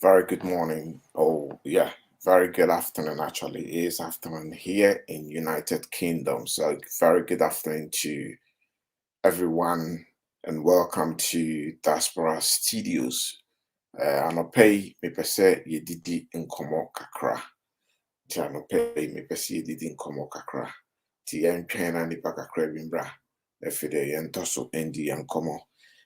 Very good morning. Oh, yeah, very good afternoon. Actually, it is afternoon here in United Kingdom. So, very good afternoon to everyone, and welcome to Diaspora Studios. Anɔpɛ me pese ye didi nkomo kakra. Ti anɔpɛ me pese ye didi nkomo kakra. Ti yɛntwɛn na nipa kakra bi mbra. Efide yɛntɔ so endi nkomo.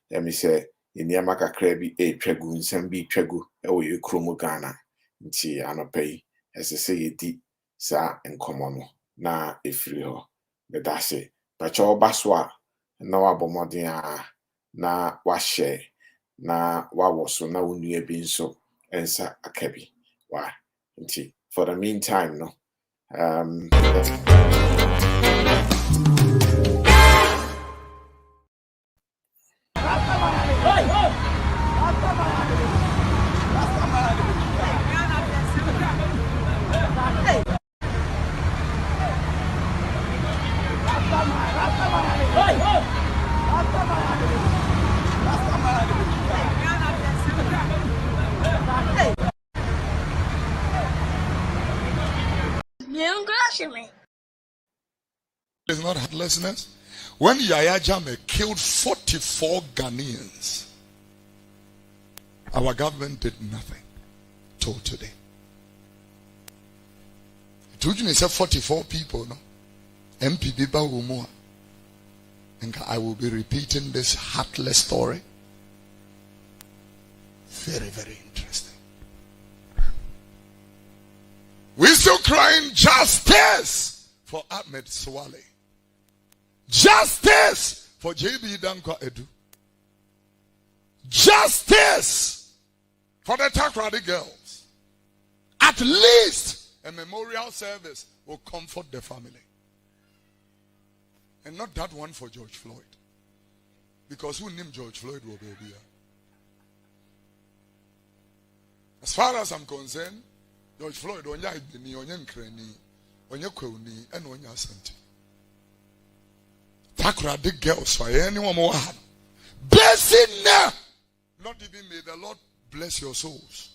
Let me say nneɛma kakra bi etwa gu nsɛm bi twa gu ɛwɔ yɛ kurom Ghana nti anɔpɛ yi ɛsɛ sɛ yɛdi saa nkɔmmɔ no na ɛfiri hɔ meda ase pakyɛ ɔba so a na wabɔ mmɔden a na wahyɛ na wawɔ so na wo nnua bi nso ɛnsa aka bi wa nti for the meantime no It's not heartlessness. When Yahya Jammeh killed 44 Ghanaians, our government did nothing till today. I told you, said 44 people, no? MPB Bawumua. And I will be repeating this heartless story. Very, very interesting. We're still crying justice for Ahmed Swale. Justice for JB Danko Edu. Justice for the Takrady girls. At least a memorial service will comfort the family. And not that one for George Floyd. Because who named George Floyd will be here? As far as I'm concerned, George Floyd onya idini, onya nkrani, onya kwuni, and onya asante. Takrady girls for anyone more. Blessing now. Not even may the Lord bless your souls.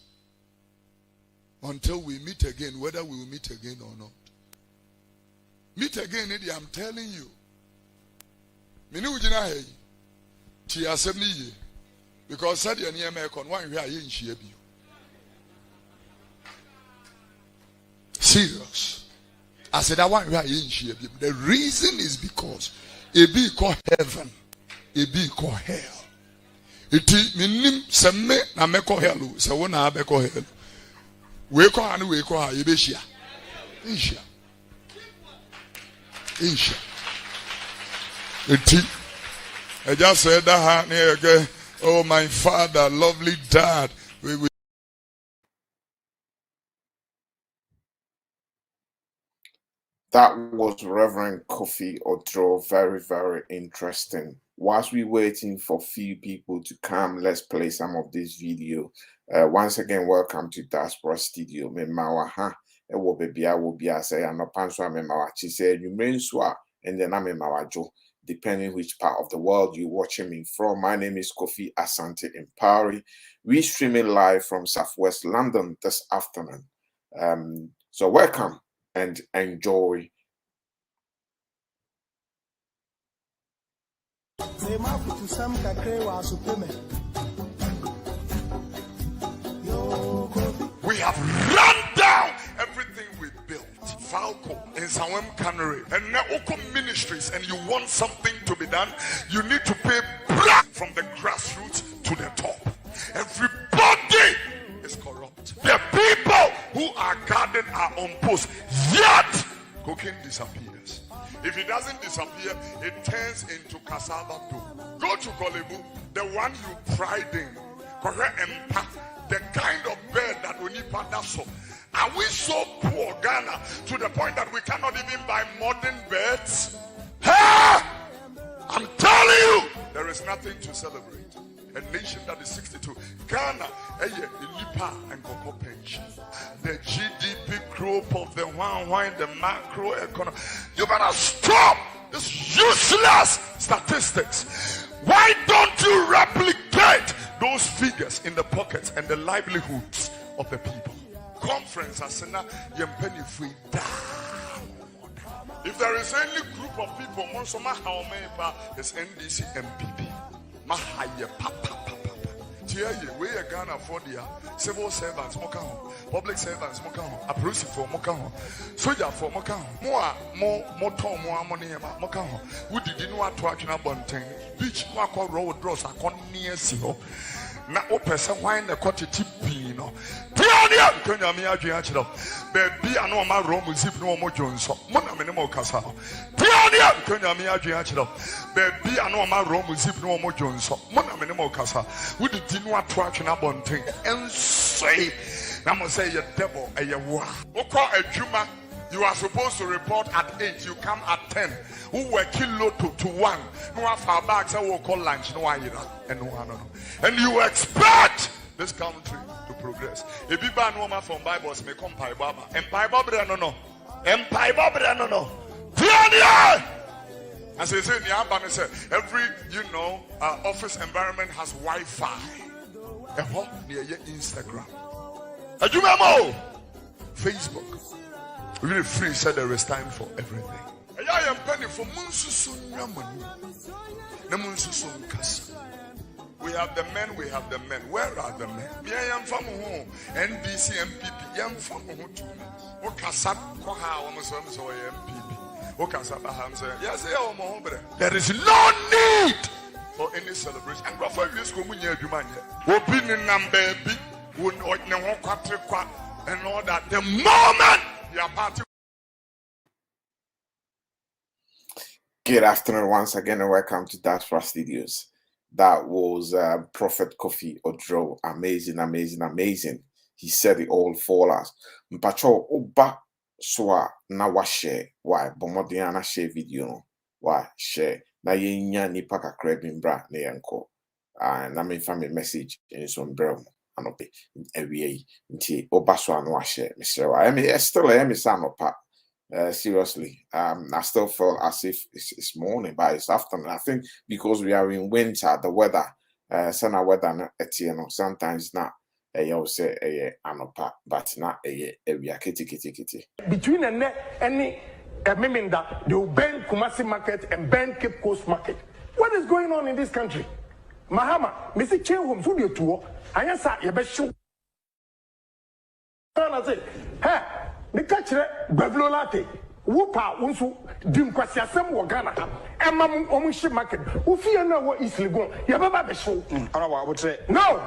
Until we meet again, whether we will meet again or not. Meet again, Eddie, I'm telling you. Mini ujina hey. Ti asem ye. Because said your near American one here in Shiebi. Serious. I said I want here in Shiebi. The reason is because it be called heaven, it be called hell. It minim semme na meko hell, so one na beko hell. We call and we call Ibeshia. Asia. Asia. I just said that again. Oh, my father, lovely dad. That was Reverend Kofi Odro. Very, very interesting. Whilst we're waiting for few people to come, let's play some of this video. Once again, welcome to Diaspora Studio. Memawa ha ewo baby I will be say anopanso memawa chi say you mean swa and then memawa jo depending which part of the world you're watching me from. My name is Kofi Asante Impari. We streaming live from Southwest London this afternoon. So welcome and enjoy. We have run down everything we built. Falco in Sawem Cannery and Naoko Ministries, and you want something to be done, you need to pay from the grassroots to the top. Everybody is corrupt. The people who are guarded are on post. Yet cocaine disappears. If it doesn't disappear, it turns into cassava dough. Go to Kolebu, the one you pride in. The kind of bird that we need padaso. Are we so poor, Ghana, to the point that we cannot even buy modern birds? Hey! I'm telling you, there is nothing to celebrate. A nation that is 62. Ghana, Lipa and Coco pension. The GDP growth of the wine, the macro economy. You better stop this useless statistics. Why don't you replicate those figures in the pockets and the livelihoods of the people. Conference asena yempeni free down. If there is any group of people, Monsoma Haomeba is NDC MPP. Mahaye papa. We are Ghana for the civil servants, public servants, approach for Mokao, soldier for Mokao, more money, Mokao. Who did not talk in a bunting? Beach, Wako road draws a con near Sio. Na opesa wine the cottage pino. Tiania, Kanyamia Giachino. Baby, I know my room with zip no more Jones. Mona Minimo Casa. Tiania, Kanyamia Giachino. Baby, I know my room with zip no more Jones. Mona Minimo Casa. Who did not watch an abundant and say, Namo say a devil, a wa. Oko a Juma. You are supposed to report at 8, you come at 10. Who were kilo to 1. No far back, so we'll call lunch. No, and no. And you expect this country to progress. If you ban woman from Bibles, may come Pai Baba. And Pai Baba, no. And Pai Baba, no. As I say in the Alabama, every office environment has Wi-Fi. And what near your Instagram? And you remember Facebook. Really free, said there is time for everything. I am penny for Munsusun Ramani. Namunsusun Kasa. We have the men, Where are the men? I am from home. NDC MPP. I am from home too. Okasab Koha, almost so MPP. Okasab Hamza. Yes, there is no need for any celebration. And before this communion, you man, opinion number B, would not and all that. The moment your party. Good afternoon once again and welcome to Diaspora Studios. That was Prophet Kofi Odro. Amazing. He said it all for us. Mpacho oba swa na wa share. Why? Bomodiana share video. Why? Share. Na yenya ni paka krebin bra ne yanko. Na me family message in some bro. Anope every nti oba swa na wa share. Mr. I mean, still am sanopa. Seriously, I still feel as if it's morning, but it's afternoon. I think because we are in winter, the weather, summer weather, sometimes not. You say anopa, but not a kitty. Between any Meminda, they will ban Kumasi Market and ban Cape Coast Market. What is going on in this country? Mahama, Mr. Chenhom, who you tour? I answer your best show. I say, hey. The catcher, Bavlo Latte, Whoopa, Unsu, Dim Quasiasam, Wagana, Emma Omushi Market, who fear no what is Ligon, Yababa show. I would say, no.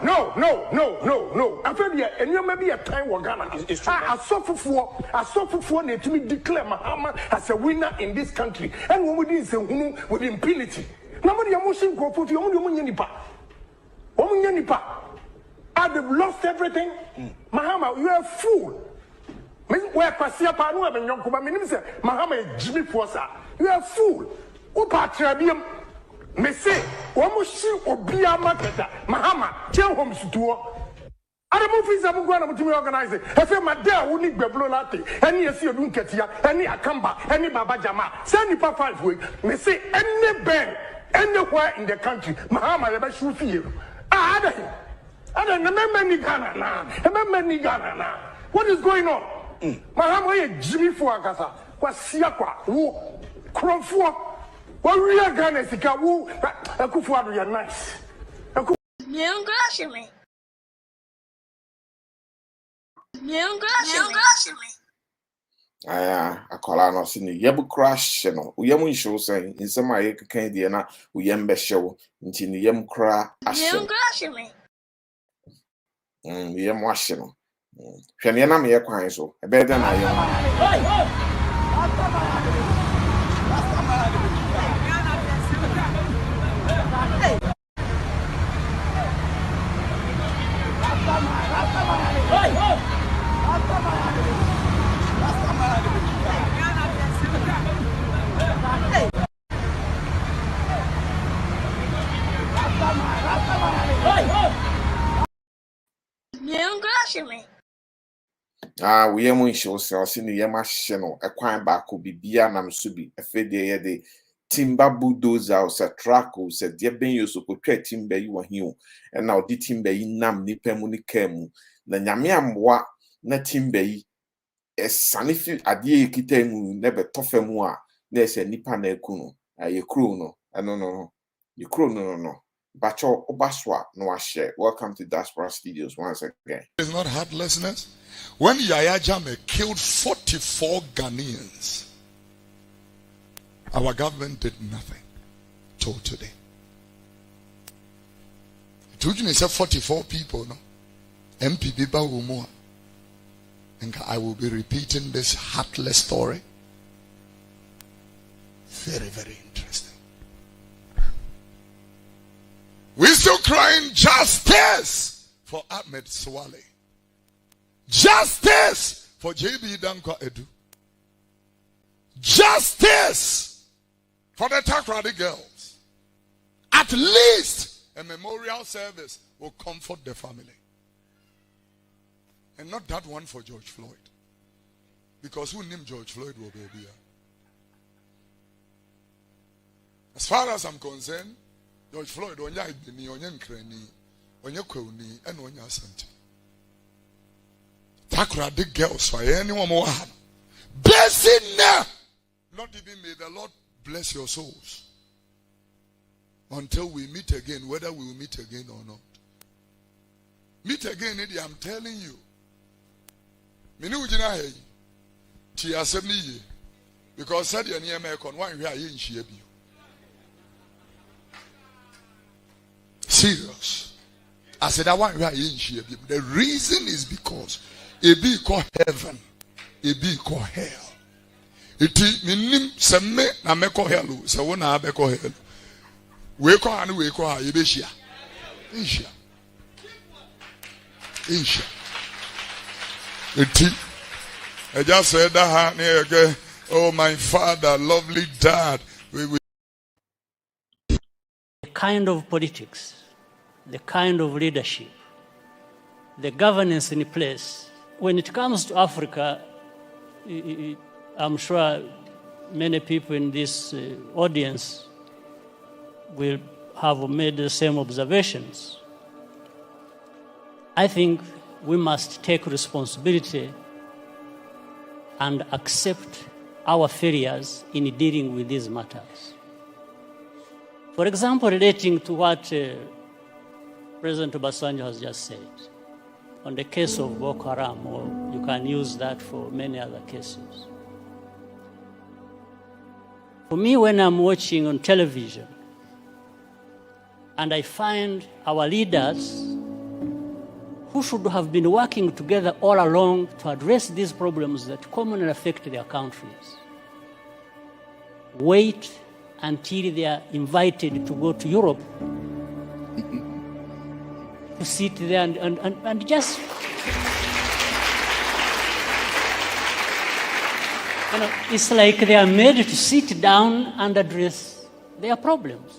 I feel you, and you may be a time Wagana. I suffer for to me declare Mahama as a winner in this country, and when we did say, with impunity. Nobody emotion go put your own Yanipa. I've lost everything. Mahama, you are a fool. Where Pasia Panu and Yonkuba means Mahama Jimmy Posa. You are a fool. Upatrabium. Messe, Wamushi Obia Maketa, Mahama, Chen Homes to I don't know if I'm going to organize it. I feel my dad would need Beblo Latte, any Asio Dunketia, any Akamba, any Baba Jama, send the 5 weeks. Messe, any band, anywhere in the country, Mahama ever should feel. I don't remember Ghana. What is going on? Mahama Jimmy Fuagasa was Siakwa, who Cromfua, what real Ghana Sika, who Akufuadu, you're nice. I call on us in the Yabu crash, Uyamu show saying in some I can Diana, Uyembe show, until the Yam cra, Yam washing. Shaniana me a so a better than I we are show cells in the Yamashino, a quine back could be Bianam Subi, a fede timber bulldozer or se track or se dear ben you so could timber you were here, and now the timber in nam ni pemuni kemu, the nyamiam wa na timber a sanifi adie kitemu never toffemua, there's a nipa ne kuno, a no, I don't know, you no. Bacho Obaswa Noashe. Welcome to Diaspora Studios once again. It's not heartlessness. When Yahya Jammeh killed 44 Ghanaians, our government did nothing till today. He said 44 people, no? MPB Bawumua. And I will be repeating this heartless story. Very, very interesting. We're still crying justice for Ahmed Swale. Justice for JB Danko Edu. Justice for the Takrady girls. At least a memorial service will comfort the family. And not that one for George Floyd. Because who named George Floyd will be here? As far as I'm concerned, George Floyd, onya idini, onya nkreni, onya kwewni, and onya asante. Takrady girls, for anyone more. Blessing now. Not even may the Lord bless your souls. Until we meet again, whether we will meet again or not. Meet again, Eddie, I'm telling you. Minu ujina hey. Ti assembly ye. Because said your near American, why we are in Shiebi. Serious. I said that one we are in Shiebi. The reason is because it be called heaven, it be called hell. It minim semme na meko hell, so one na beko hell. We call and we call Yebeshia. Isha. I just said that again. Oh, my father, lovely dad. The kind of politics, the kind of leadership, the governance in place. When it comes to Africa, I'm sure many people in this audience will have made the same observations. I think we must take responsibility and accept our failures in dealing with these matters. For example, relating to what President Obasanjo has just said on the case of Boko Haram, or you can use that for many other cases. For me, when I'm watching on television and I find our leaders who should have been working together all along to address these problems that commonly affect their countries, wait until they are invited to go to Europe to sit there and just, it's like they are made to sit down and address their problems.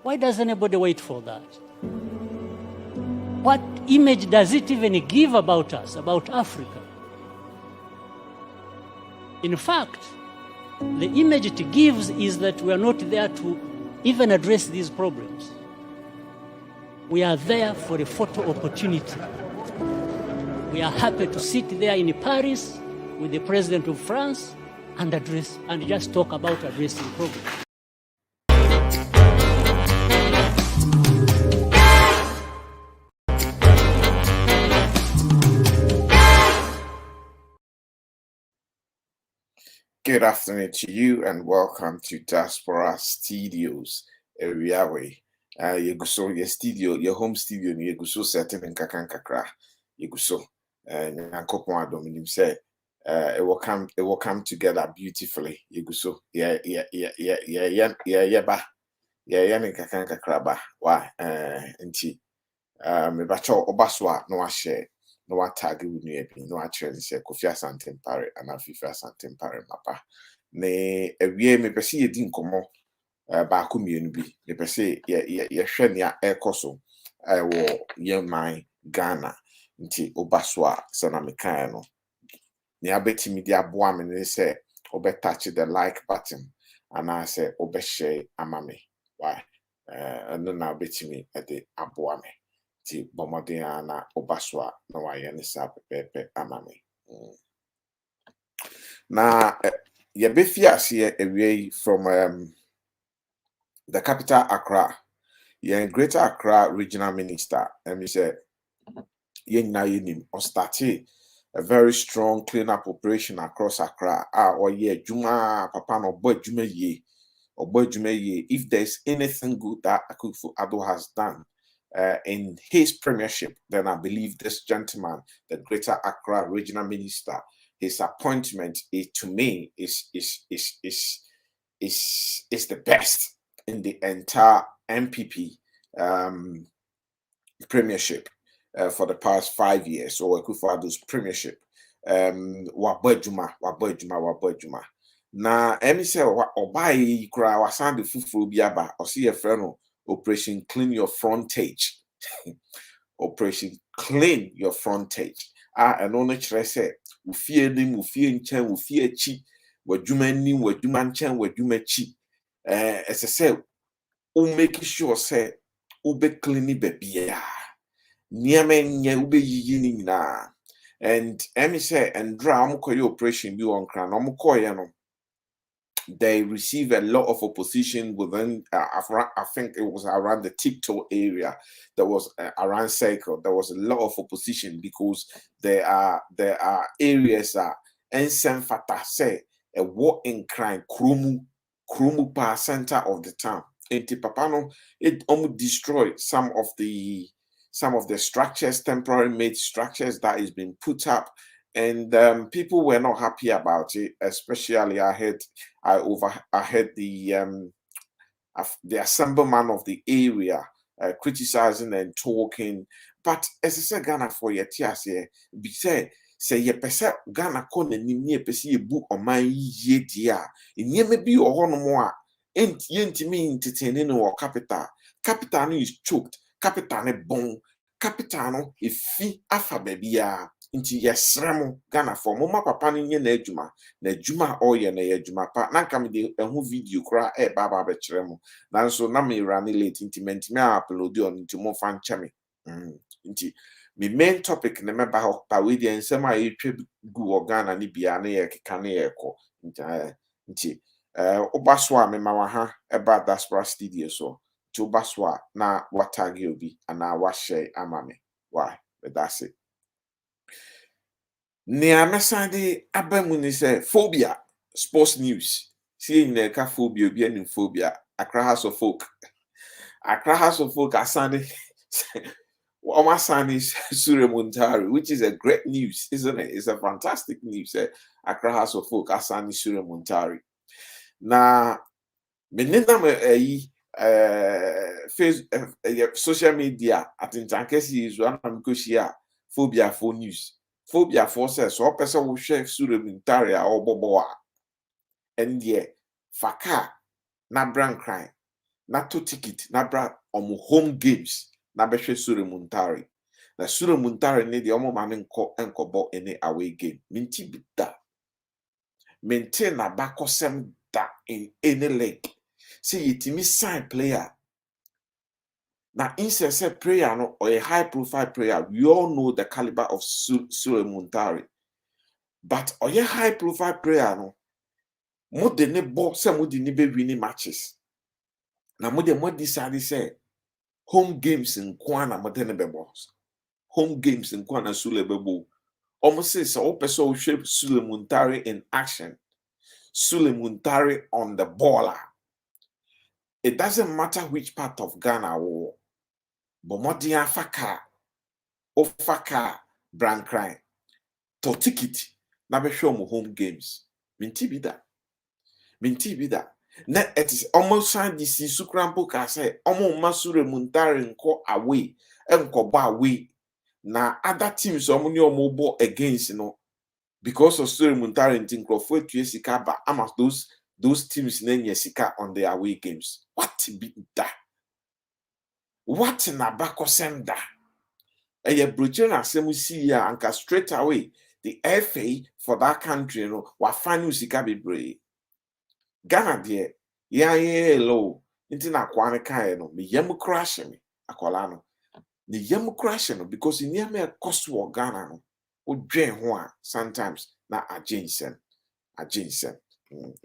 Why does anybody wait for that? What image does it even give about us, about Africa? In fact, the image it gives is that we are not there to even address these problems. We are there for a photo opportunity. We are happy to sit there in Paris with the President of France and address and just talk about addressing problems. Good afternoon to you and welcome to Diaspora Studios. Eriawe. Yeguso, your studio, your home studio, Yeguso setting in Kakankakra. Yeguso. Nyankopon Adominim say it will come together beautifully. Yeguso. Yeah, Kakankakra ba. Why? Nti. Me bacho Obaswa no share. No one tag with me, no actually say Kofi Asante Mpare and Afifa Asante Mpare Mapa. Ne ewie me pese ye din komo ba ko mienu bi. Me pese ye hwe ne ekoso wo ye man Ghana nti Obaswa sana mekan no. Ne abetimi di aboa me ne say obetouch the like button and I say obeshe amame. Why? And now betimi at the aboame. Ti bomodiana obaswa no wayenisa pepe amame. Na yebefia away from the capital Accra. Yeah, Greater Accra Regional Minister, and he said, or started a very strong cleanup operation across Accra. Or yeah, Juma Papa no boy Juma ye or boy Juma ye. If there's anything good that Akufo-Addo has done in his premiership, then I believe this gentleman, the Greater Accra Regional Minister, his appointment is to me is the best in the entire MPP premiership for the past 5 years, or Akufo-Addo's premiership. Wabajuma. Na emi say obai kura wasande fufuru biaba or see a friend Operation Clean Your Frontage. Operation Clean Your Frontage. And only say ufie nim, ufie nchen, ufie chi, wajuma nim, wajuma nchen, wajuma chi. As I say, make sure say ube clean bebia. Niamenye ube yini na. And emi say and dra amukoye operation bi on kran amukoye no. They receive a lot of opposition within, I think it was around the TikTok area. There was around Circle. There was a lot of opposition because there are areas that Ensenfata say a war in crime, Krumu Pa center of the town. In Tipapano, it almost destroyed some of the structures, temporary made structures that is being put up. And people were not happy about it, especially I heard the assemblyman of the area criticizing and talking. But as I said, Ghana for your tears here, be say ye pesa Ghana kone ni ye pesi ye book on my ye dia. In ye may be or no more. Ain't yenti me entertaining or capital. Capital is choked. Capital bon. Capital is fee afa baby. Inti yesremo Ghana for mama papa ni nye na ejuma oye na ejuma pa na nka me de ehu video kra baba be kyeremo nanso na me run late inti mentime upload on inti mo fan chame inti me main topic na me ba we de ensem a yetwe gu Ghana ni bia na ye keka na ye ko inti obaso a me ma wa ha eba diaspora studio so to obaso na watagi obi ana wa share amame why but that's it. Nia mesande abamuni say phobia sports news. See in the phobia be any phobia. Accra House of Folk. Accra House of Folk asande Omasani Sure Muntari, which is a great news, isn't it? It's a fantastic news. Accra House of Folk asani Sure Muntari. Na menina me face social media at intankesi is one am phobia for news. Phobia for says so person will share Sure Muntari or boboa. And yeah, faka na brand crime, na to ticket, na brand home games, na beshe Sure Muntari. Na Sure Muntari ne the omo man enko bo any away game. Minti bita. Maintain na bako sem da in any league. See yitimi sign player. Now, insert prayer no, or a high profile prayer, we all know the caliber of Sure Muntari. But or a high profile prayer no, more than a boss, some would be winning matches. Now, more than what decided say home games in Kwana Madenebe boss. Home games in Kwana Sure Bebo. Almost says all person shape Sure Muntari in action. Sure Muntari on the baller. It doesn't matter which part of Ghana or but more than faka brand crime to ticket na be show mo home games minti bi da na it is almost sign this sukrampo ka say omo ma Sure Muntari nko away enko ba away na other teams omo ni omo bo against no because of Sure Muntari ntinko for sika ba ama those teams na nya sika on their away games. What be that? What in a back of sender? A Bridget Assembly anka straight away the FA for that country, you know, what fine music be brave. Ghana there, yeah low into na kwane kai no me yam crash me akola no the yam crash no because in yam cost wo Ghana no o dwen ho a sometimes na agensen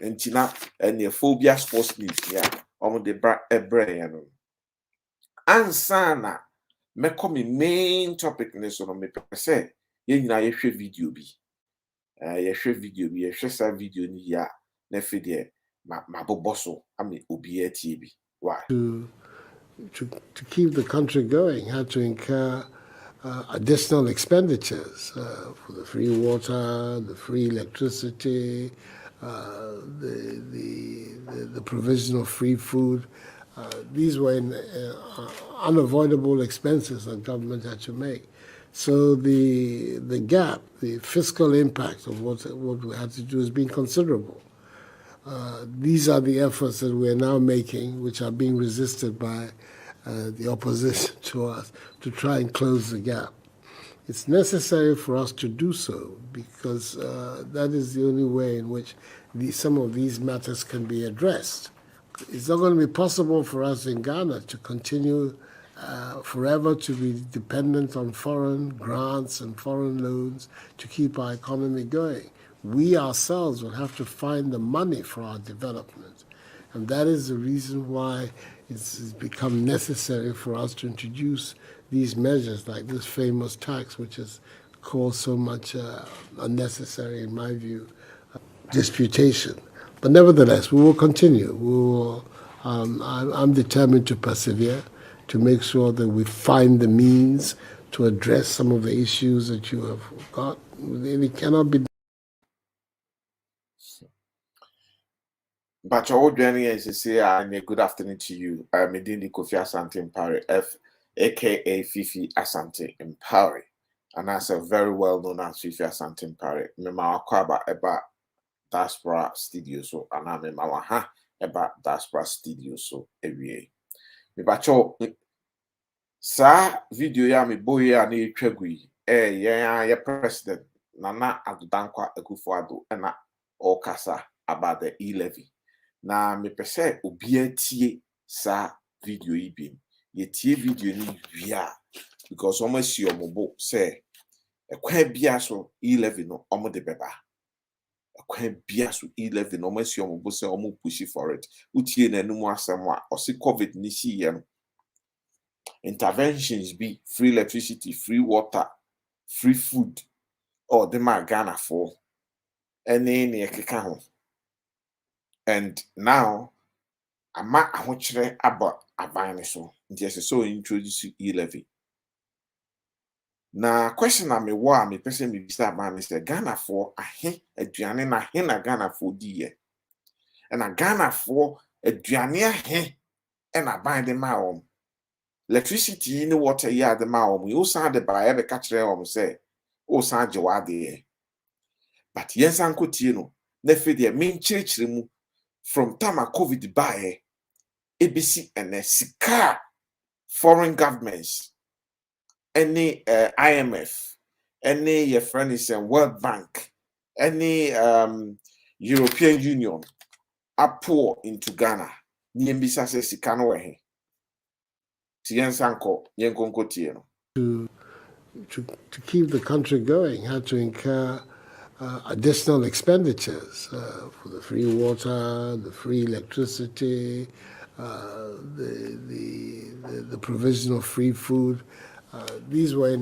nti na ene phobia sports news ya omo de bra ebre ya no ansa na me come main topic ne so no me pese ye nyina ye hwe video bi ye hwe video bi ye hwe sa video ni ya na fe de ma boboso ame obi atie bi why to keep the country going, had to incur additional expenditures for the free water, the free electricity, the provision of free food. These were unavoidable expenses that government had to make. So the gap, the fiscal impact of what we had to do has been considerable. These are the efforts that we're now making, which are being resisted by the opposition to us, to try and close the gap. It's necessary for us to do so because that is the only way in which some of these matters can be addressed. It's not going to be possible for us in Ghana to continue forever to be dependent on foreign grants and foreign loans to keep our economy going. We ourselves will have to find the money for our development. And that is the reason why it's become necessary for us to introduce these measures like this famous tax, which has caused so much unnecessary, in my view, disputation. But nevertheless, we will continue. We will, I'm determined to persevere, to make sure that we find the means to address some of the issues that you have got. It cannot be. But your old journey is say and a good afternoon to you. I'm Medindi Kofi Asante Mpare, aka Fifi Asante Mpare. And that's a very well known as Fifi Asante Mpare. Mema akwaba eba Diaspora Studio so and I'm eba Diaspora Studio so every me bacho sa video ya me boy ya na etwagui ya president Nana Addo Dankwa Akufo-Addo na okasa about the e-levy. Na me pese obi atie sa video yi bi ye tie video ni wia because almost your mobo say ekwa bia so e-levy no omo de beba ekwa bia so e-levy no almost your mobo say omo push for it utie na numu asem a osi covid ni si ye no interventions be free electricity, free water, free food or the ma Ghana for any ne ekeka ho. And now, ama ahokyere about aban so nti so introduce e-levy. Na question na me wa me person me bisa aban say Ghana for ahe aduane na ahe na Ghana for di ye. Na Ghana for aduane ahe and aban de ma om. Electricity ni water ya de ma om. You san de ba e be ka kire om say o san je wa de. But yensan ko tie no na fe de me nchirikire mu from time of COVID by ABC and sika foreign governments, any IMF, any your friend is World Bank, any European Union are pour into Ghana. Niembisa se sika no wehe. Tiensanko yenkonko tieno. To keep the country going, had to incur additional expenditures for the free water, the free electricity, the provision of free food. These were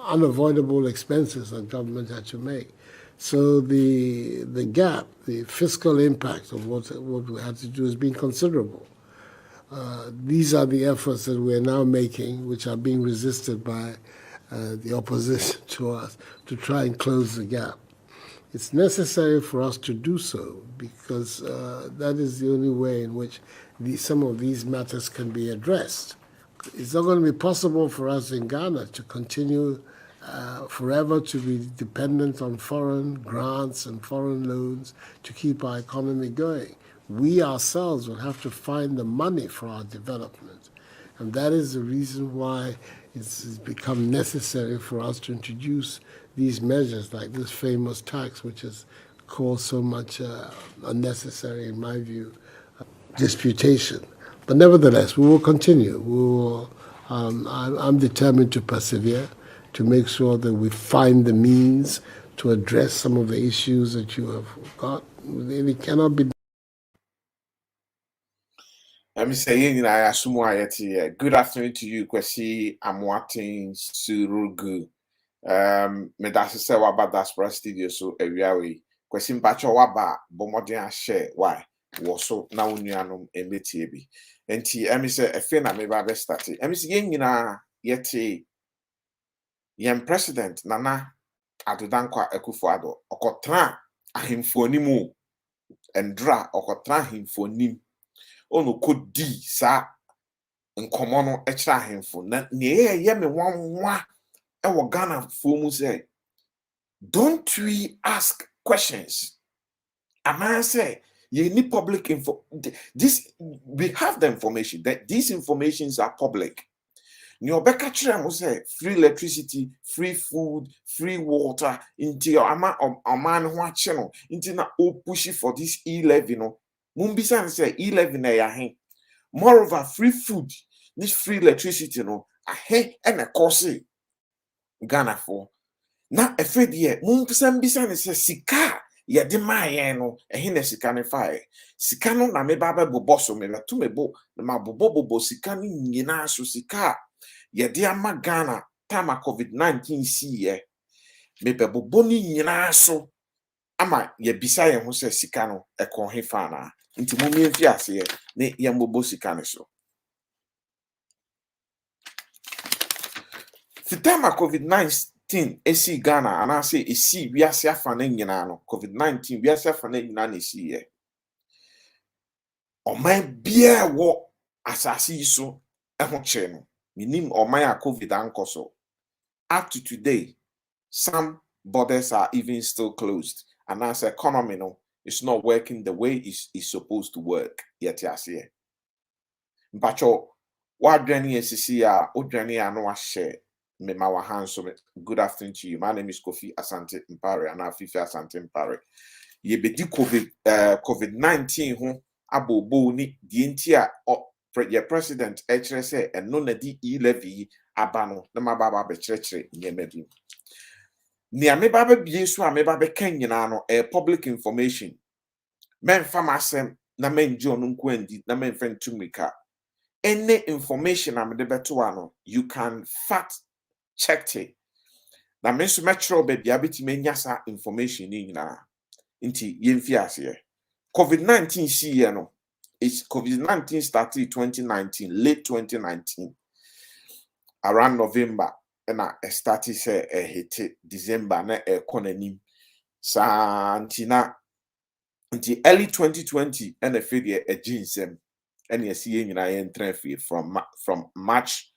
unavoidable expenses that government had to make. So the gap, the fiscal impact of what we had to do has been considerable. These are the efforts that we're now making, which are being resisted by the opposition to us, to try and close the gap. It's necessary for us to do so because that is the only way in which some of these matters can be addressed. It's not going to be possible for us in Ghana to continue forever to be dependent on foreign grants and foreign loans to keep our economy going. We ourselves will have to find the money for our development. And that is the reason why it's become necessary for us to introduce these measures like this famous tax, which has caused so much unnecessary, in my view, disputation. But nevertheless, we will continue. We will. I'm determined to persevere, to make sure that we find the means to address some of the issues that you have got. It cannot be. Let me say, good afternoon to you, Kwesi Amwatin Surugu. Medasi se waba diaspora studio so ewiawe. Kwesi mpacho waba bomodin share why woso na unuanom emetie bi. Enti emi se efe na meba be start. Emi se yen nyina yete yen president Nana Adodankwa Akufo-Addo okotra ahemfo nimu endra okotra ahemfo nim ono kodi sa nkomo no ekira ahemfo na ye me wanwa ewo Ghana fo mu say don't we ask questions? And I say you need public info. This we have the information that these informations are public. Nyobeka chira mo say free electricity, free food, free water into your man ho ache no into na o push for this E11 no. Mumbisa say E11 na ya hen. Moreover, free food, this free electricity no ahe and a course Ghana for. Na efred ye mumpisa mbisa ne say sika ye de maye no ehe na sika ne fae. Sika no na me baba bobo so me to me bo na bobo sika ni nyina so sika ye de ama Ghana time COVID-19 si ye me be bobo ni nyina so ama ye bisa ye ho say sika no e ko he fa na nti mo mi mfi ase ye ne ye mbobo sika ne so. The time COVID-19 esi Ghana and I say esi we are safa na nyina no COVID-19 we are safa na nyina na esi ye oman bia wo asasi so eho che no minim oman a COVID ankoso. Up to today some borders are even still closed and as economy no it's not working the way it's supposed to work yet yase mpacho wadwani esisi a odwani ano ahye me mawa hanso. Good afternoon to you. My name is Kofi Asante Mpare and Afifi Asante Mpare. Ye bedi COVID-19 ho abobo ni di ntia ye president echere say eno na di E11 abano na mababa be chere nyema bi. Ni amebaba bi so amebaba be kan nyina no public information. Men famasem na men ji onu nkwandi na men fentumika. Any information am de beto ano you can fact check it. Na me so metro be bia betime nyasa information ni nyina. Nti yemfi ase. COVID-19 see ye no. It's COVID-19 started 2019, late 2019. Around November and I started say hit December na economy. Sa ntina until early 2020 and a figure a ginsem and you see in I from March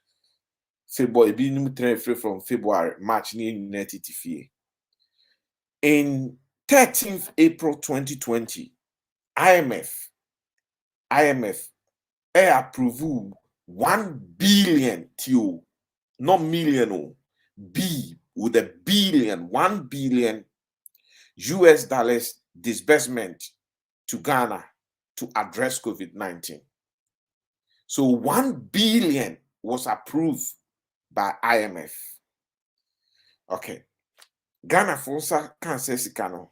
February being from February March near United Fee. In 13th April 2020 IMF approve 1 billion to not million B with a billion 1 billion US dollars disbursement to Ghana to address COVID-19. So 1 billion was approved by IMF. Okay. Ghana Fonsa can say sikano.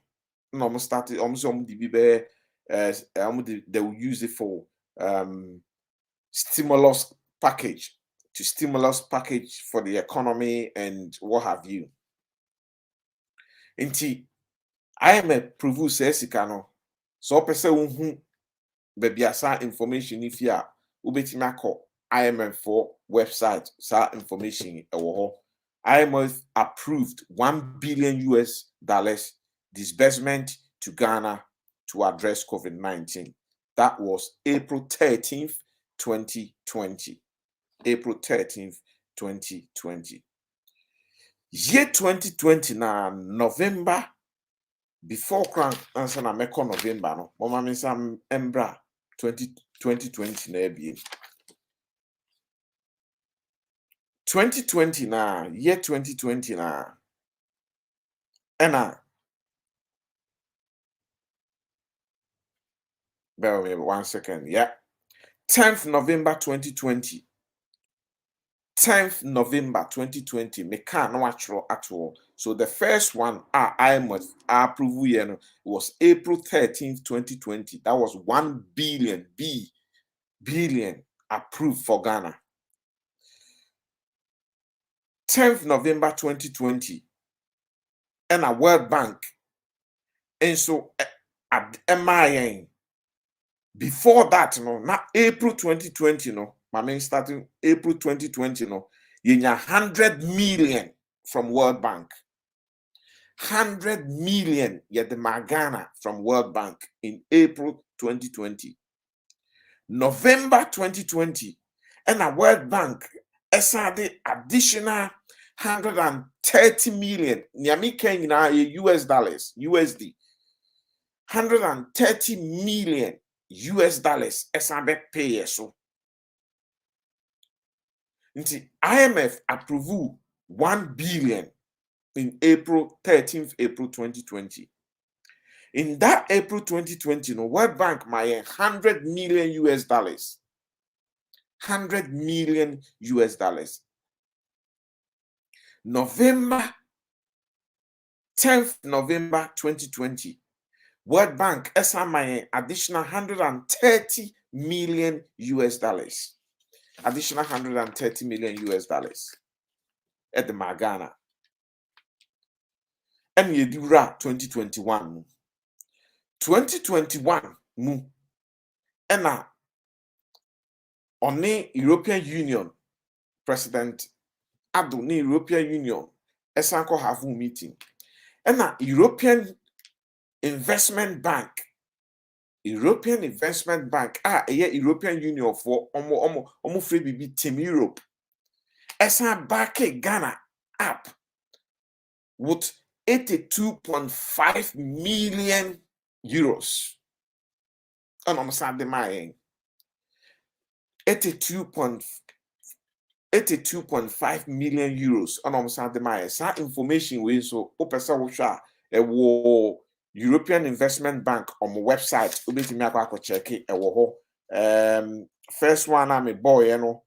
No, almost started almost they will use it for stimulus package for the economy and what have you. Inti IMF prove say sikano. So person who baby asa information if ya ubeti call IMF for website sa information IMF approved 1 billion US dollars disbursement to Ghana to address COVID-19. That was April 13th, 2020. April 13th, 2020. Year 2020 na November before crank answer na meko November no. Mama minsa embra 2020 na ebie. 2020 na year 2020 na ena bear with me 1 second. Yeah. 10th November 2020. 10th November 2020. Me can't natural at all. So the first one I must approve was April 13th, 2020. That was 1 billion billion approved for Ghana. 10th November 2020. And a World Bank. And so at MIN. Before that, not April 2020, my main starting April 2020, you need 100 million from World Bank. 100 million yet the Ghana from World Bank in April 2020. November 2020, and a World Bank SRD additional 130 million US dollars, USD. 130 million US dollars SRB pay so. IMF approved 1 billion in April 13th, April 2020. In that April 2020, World Bank my 100 million US dollars. 100 million US dollars. November 10th November 2020. World Bank SMI additional 130 million US dollars. Additional 130 million US dollars at the Ghana. And Yedura 2021. 2021 mu. And now on the European Union President Ado the European Union Esanko have a meeting. And now European Investment Bank, European Investment Bank, European Union for almost free BB Team Europe. Esa back Ghana up with 82.5 million euros. And I'm saying the my 82.5 million euros. And I'm saying the my information we so opesa wosha war European Investment Bank on my website. Ubetimi akwa check it first one I'm a boy, and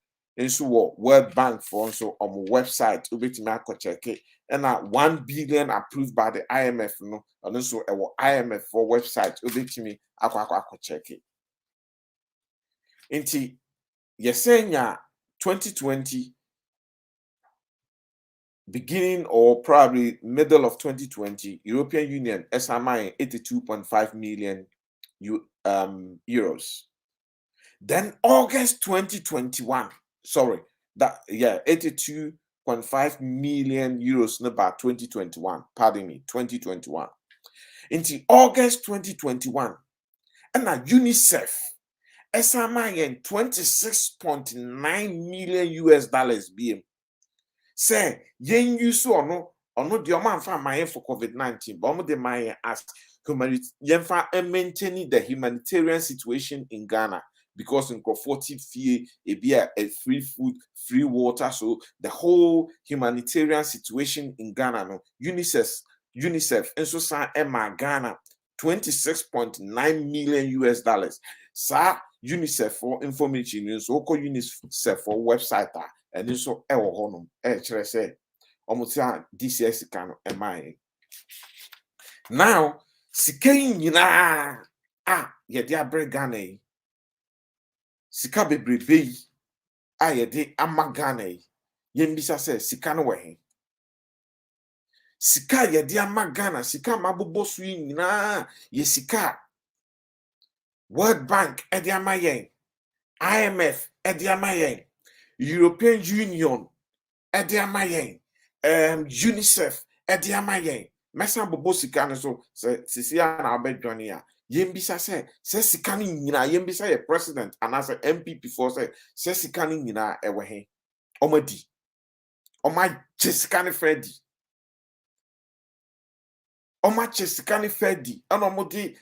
so World Bank for so on my website. Ubetimi akwa check it. And 1 billion approved by the IMF, and also our IMF for website. Ubetimi akwa check it. Inti yesenya 2020 beginning or probably middle of 2020, European Union SMI 82.5 million euros. Then August 2021, 82.5 million euros about 2021. Pardon me, 2021. Into August 2021, and UNICEF SMI 26.9 million US dollars BM. Say, yen you so no the man for my for COVID-19, but the my as maintaining the humanitarian situation in Ghana because in 40 fee a free food, free water. So the whole humanitarian situation in Ghana, no UNICEF, and so Emma Ghana 26.9 million US dollars. Sa UNICEF for information news, so UNICEF for website. And then so honum say almost DCS can MI. Now sikain yina yedi abre Ghana sika bebrebe yedi ama Ghana yembisa say sika no we sika yedi ama Ghana sika mabobo su yina ye sika World Bank edi ama yen IMF edi ama yen European Union, Ediamayen, UNICEF, Ediamayen, Messa Bobosicano, so Sicilian Albert Jonia, Yembisa say, Sessicani Nina, Yembisa a president, and as an MP before say, Sessicani Nina, Ewahe, Omadi, Oma Chesicani Freddy, Oma Chesicani Freddy, and Omodi,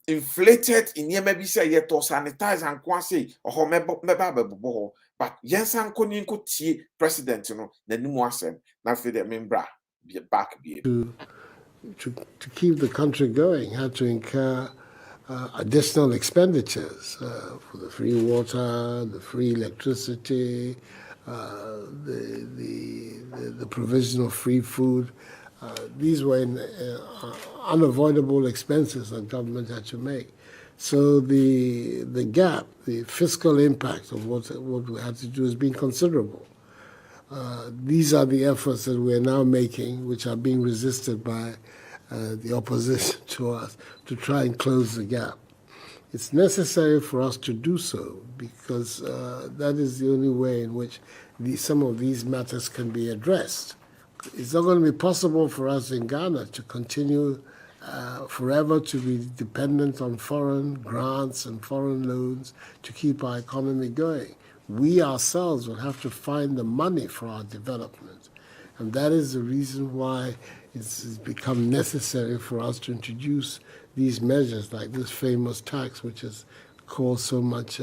inflated in ye maybe say yet to sanitize and quasi or meba but yes and koninko tie president na nimu asem na fe the member be back be to to keep the country going, had to incur additional expenditures for the free water, the free electricity, the provision of free food. These were unavoidable expenses that government had to make. So the gap, the fiscal impact of what we had to do has been considerable. These are the efforts that we're now making, which are being resisted by the opposition to us, to try and close the gap. It's necessary for us to do so because that is the only way in which some of these matters can be addressed. It's not going to be possible for us in Ghana to continue forever to be dependent on foreign grants and foreign loans to keep our economy going. We ourselves will have to find the money for our development. And that is the reason why it's become necessary for us to introduce these measures like this famous tax, which has caused so much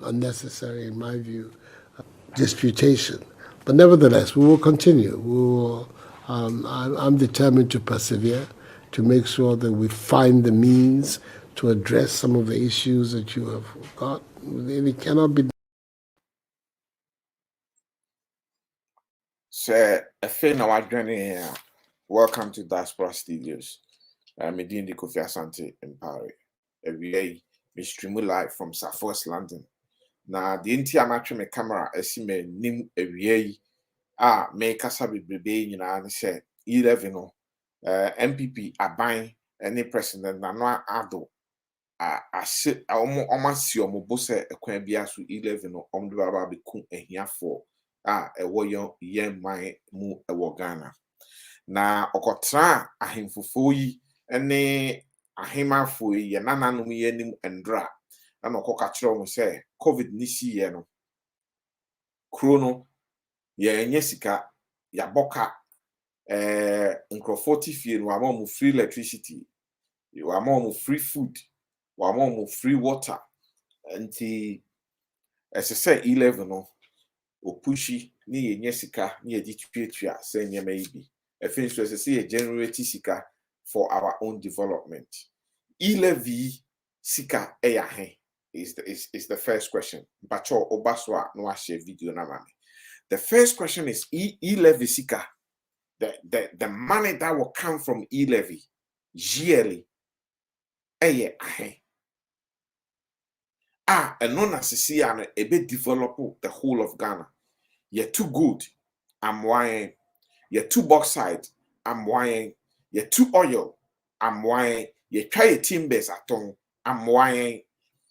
unnecessary, in my view, disputation. But nevertheless, we will continue. We will, I'm determined to persevere, to make sure that we find the means to address some of the issues that you have got. It cannot be. Sir, Efena Wadreni here. Welcome to Diaspora Studios. I'm Medindi Kofi Asante in Paris. Every day, we stream live from Southwest London. Now, the entire match me camera, I see me nim every day. Me kasabi bebe, you know, and say 11 MPP aban any president na no ado ase almost your mobose ekwan bia so 11 no omdo baba be ku ehiafo ewo yen man mu ewo Ghana na okotra ahemfofo yi ene ahemafo yi nananom yi anim endra na okoka kire mo say covid ni si ye no krono ye enye sika ya boka nkrofoti fie no am free electricity, you am free food, you am free water. Until as I say 11 no o pushi ni yenye sika ni edituatua say nye maybe. I finish to say a generate sika for our own development. 11 sika eya is the first question. Bacho obaswa no share video na mami. The first question is e-levy sika. The money that will come from e-levy yearly, and no necessarily a bit develop the whole of Ghana. You're too good, I'm wine. You're too bauxite, I'm wine. You're too oil, I'm wine. You try a timbers at home, I'm wine.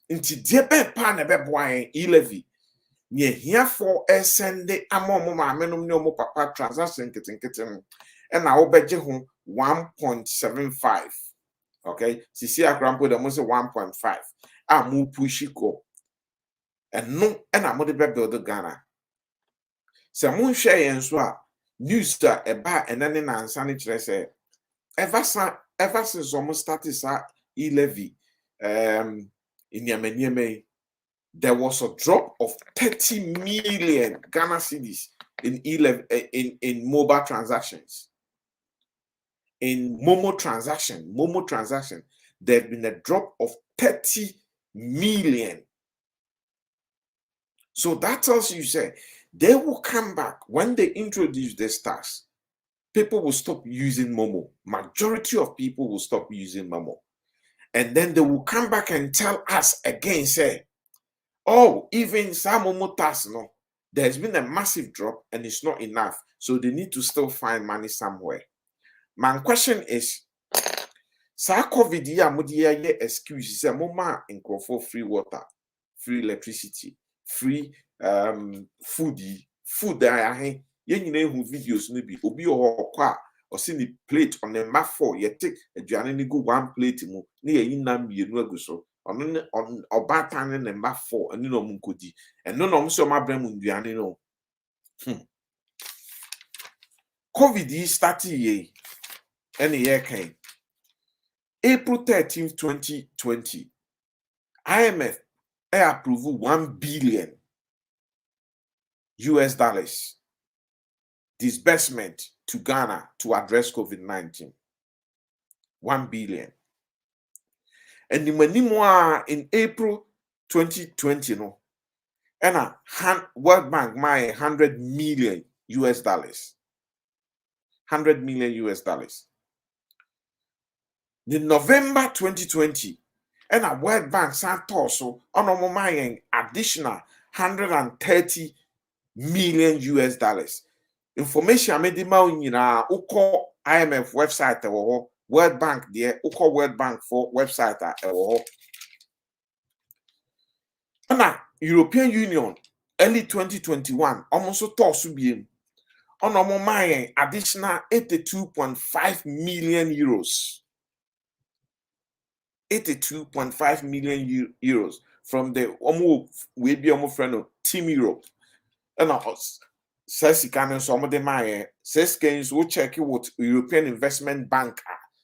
Into dear pan a bed wine e-levy. Near here for a Sunday, I'm papa transaction kitten, and I will bet you 1.75. Okay, see, I grandpa the most 1.5. I move pushy go, and no, and I'm going to build Ghana. Some share and swap news that a bar and then an sanitary say ever since almost started e-levy in Yemen. There was a drop of 30 million Ghana cedis in mobile transactions. In Momo transaction, there's been a drop of 30 million. So that tells you, say, they will come back when they introduce this tax. People will stop using Momo. Majority of people will stop using Momo. And then they will come back and tell us again, say, oh, even some tax, no, there's been a massive drop and it's not enough. So they need to still find money somewhere. My question is, sa COVID ye excuse say moma for free water, free electricity, free food that who videos maybe obi or kwa or see the plate on the map for you take a journey go one plate mu near you so. On Obatan and number 4 and no munkodi and no so my brain no. COVID started ye and year came April 13th, 2020. IMF approved $1 billion US disbursement to Ghana to address COVID-19. 1 billion. And the money in April 2020, no, and World Bank my 100 million US dollars. 100 million US dollars. In November 2020, and a World Bank Santoso on my additional 130 million US dollars. Information I made the mountain in Uko IMF website or World Bank there, Uko World Bank for website or European Union early 2021 almost to be on my additional 82.5 million euros. 82.5 million euros from the friend Team Europe. And says you can some of them says gains will check what European Investment Bank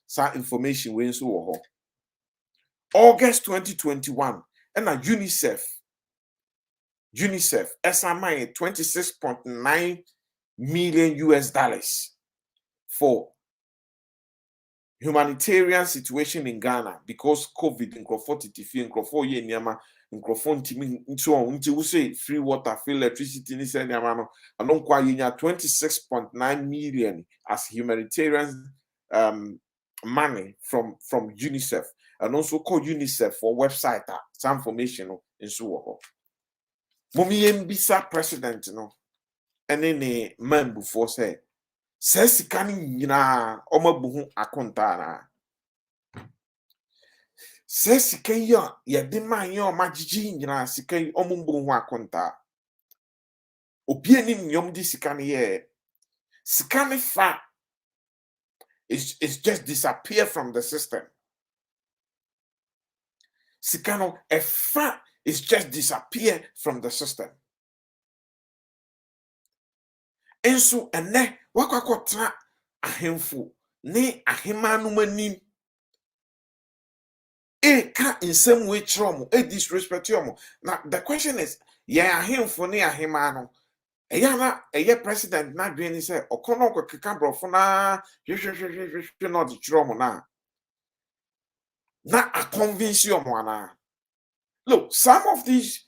some information when so August 2021 and UNICEF SMI 26.9 million US dollars for humanitarian situation in Ghana because COVID in free water, free electricity, and 26.9 million as humanitarian money from UNICEF, and also call UNICEF for website some information in so. Mummy Mbisa president, and then man before say. Says can yina omabuhu akontana. Says can ya demand your majiji yina sikai omumbuhu akonta. Opienim yom di sikani ye. Sikani fa is just disappear from the system. Sikano a fa is just disappear from the system. And so and ne wakwakotra ahemfo ne ahemanu manim ka in some way chromo disrespect yomo. Now the question is ahemfo ne ahemanu na president na dweni say okono ko keka brofo na hwehwehwehwe no de chromo na a convince yomo ana. Look, some of these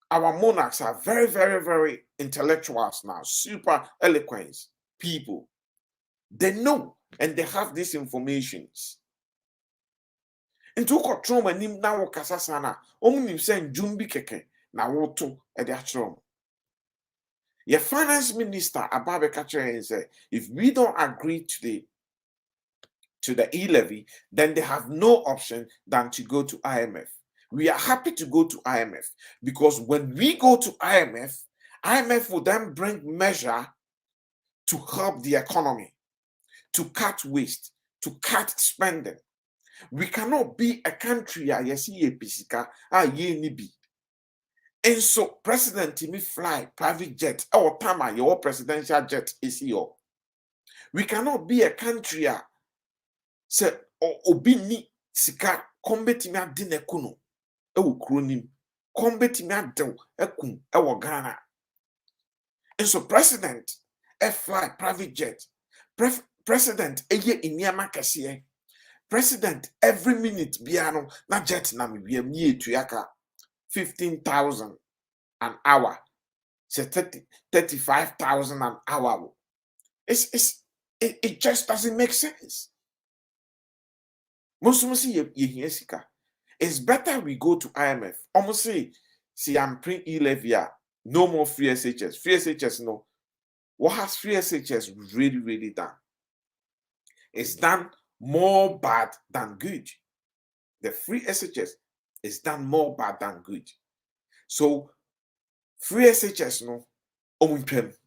our monarchs are very, very, very intellectuals now, super eloquent people. They know and they have these informations. Into trauma nim na wo kasasana, omunim sen jumbi keke na woto e de atrom. Your finance minister Ababe Kachere say if we don't agree to the e-levy, then they have no option than to go to IMF. We are happy to go to IMF because when we go to IMF will then bring measure to help the economy, to cut waste, to cut spending. We cannot be a country and so President Timmy fly private jet or Tama, your presidential jet is here. We cannot be a country say obini sika kombeti na dinekuno. And so president fly private jet president president every minute biano na jet na me to yaka 15,000 an hour, so 35,000 an hour. It just doesn't make sense. It's better we go to IMF. Almost say I'm pre e-levy, no more free SHS. Free SHS, no. What has free SHS really, really done? It's done more bad than good. The free SHS is done more bad than good. So free SHS, no. Omunpem.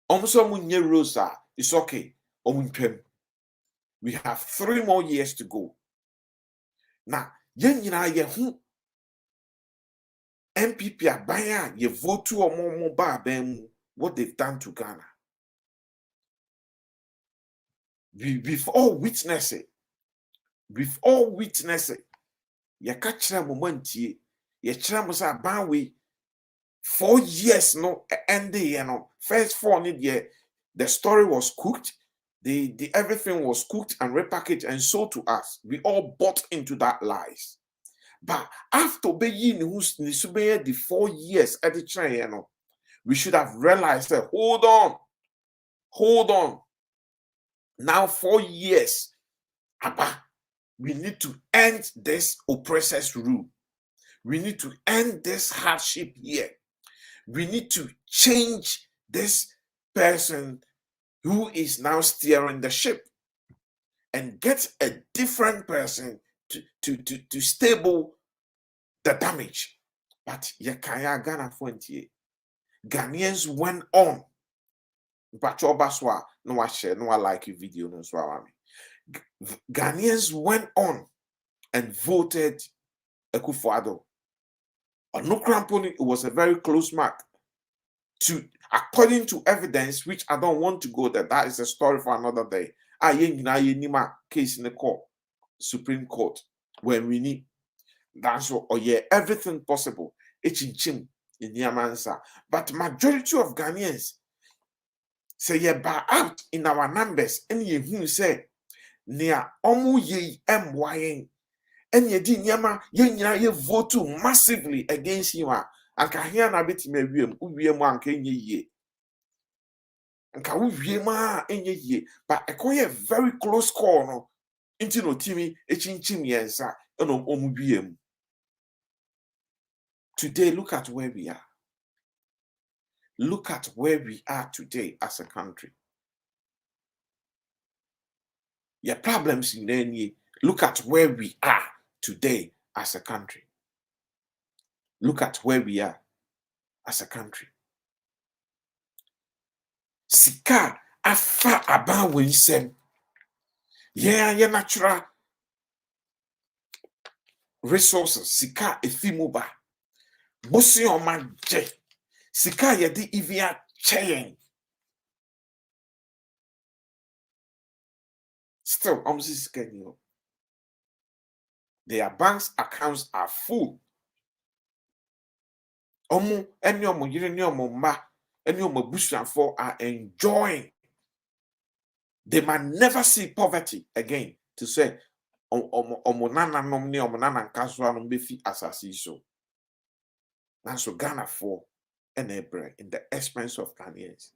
Almost rosa. It's okay. Omunpem. We have 3 more years to go. Now, MPP abaya ye vote to or more what they've done to Ghana. We've all witnessed it. We've all witnessed it. Ye catch them moment ye chiramusa banwe 4 years no end the first 4 year the story was cooked. everything was cooked and repackaged and sold to us. We all bought into that lies. But after being the 4 years at the China, we should have realized that hold on. Now 4 years, Abba, we need to end this oppressor's rule. We need to end this hardship here. We need to change this person who is now steering the ship and get a different person to stable the damage. But Yakaya Ghana Fontie, Ghanaians went on. But no I share, no I like your video, no so Ghanaians went on and voted Akufo-Addo. On no crampon, it was a very close mark. According to evidence, which I don't want to go there, that is a story for another day. Case in the court, Supreme Court, when we need that's everything possible. It's in Yamansa. But majority of Ghanaians say out in our numbers, and who say near omu ye MYN. And ye di nyama ye vote massively against him. And can hear na bit me wiem anka ye. And can ye. But I call a very close call no. Into no timi echinchim yensa no omu. Today, look at where we are. Look at where we are today as a country. Your problems in any. Look at where we are today as a country. Look at where we are as a country. Sika afa aba winsem. Yeah, natural resources. Sika efimuba. Bosi oma je. Sika yedi ivia chain. Still, their bank's accounts are full. Any for are enjoying. They might never see poverty again. To say, omonana nomni omonana kaswa nombefi asasi so. Now so Ghana for enable in the expense of Ghanaians.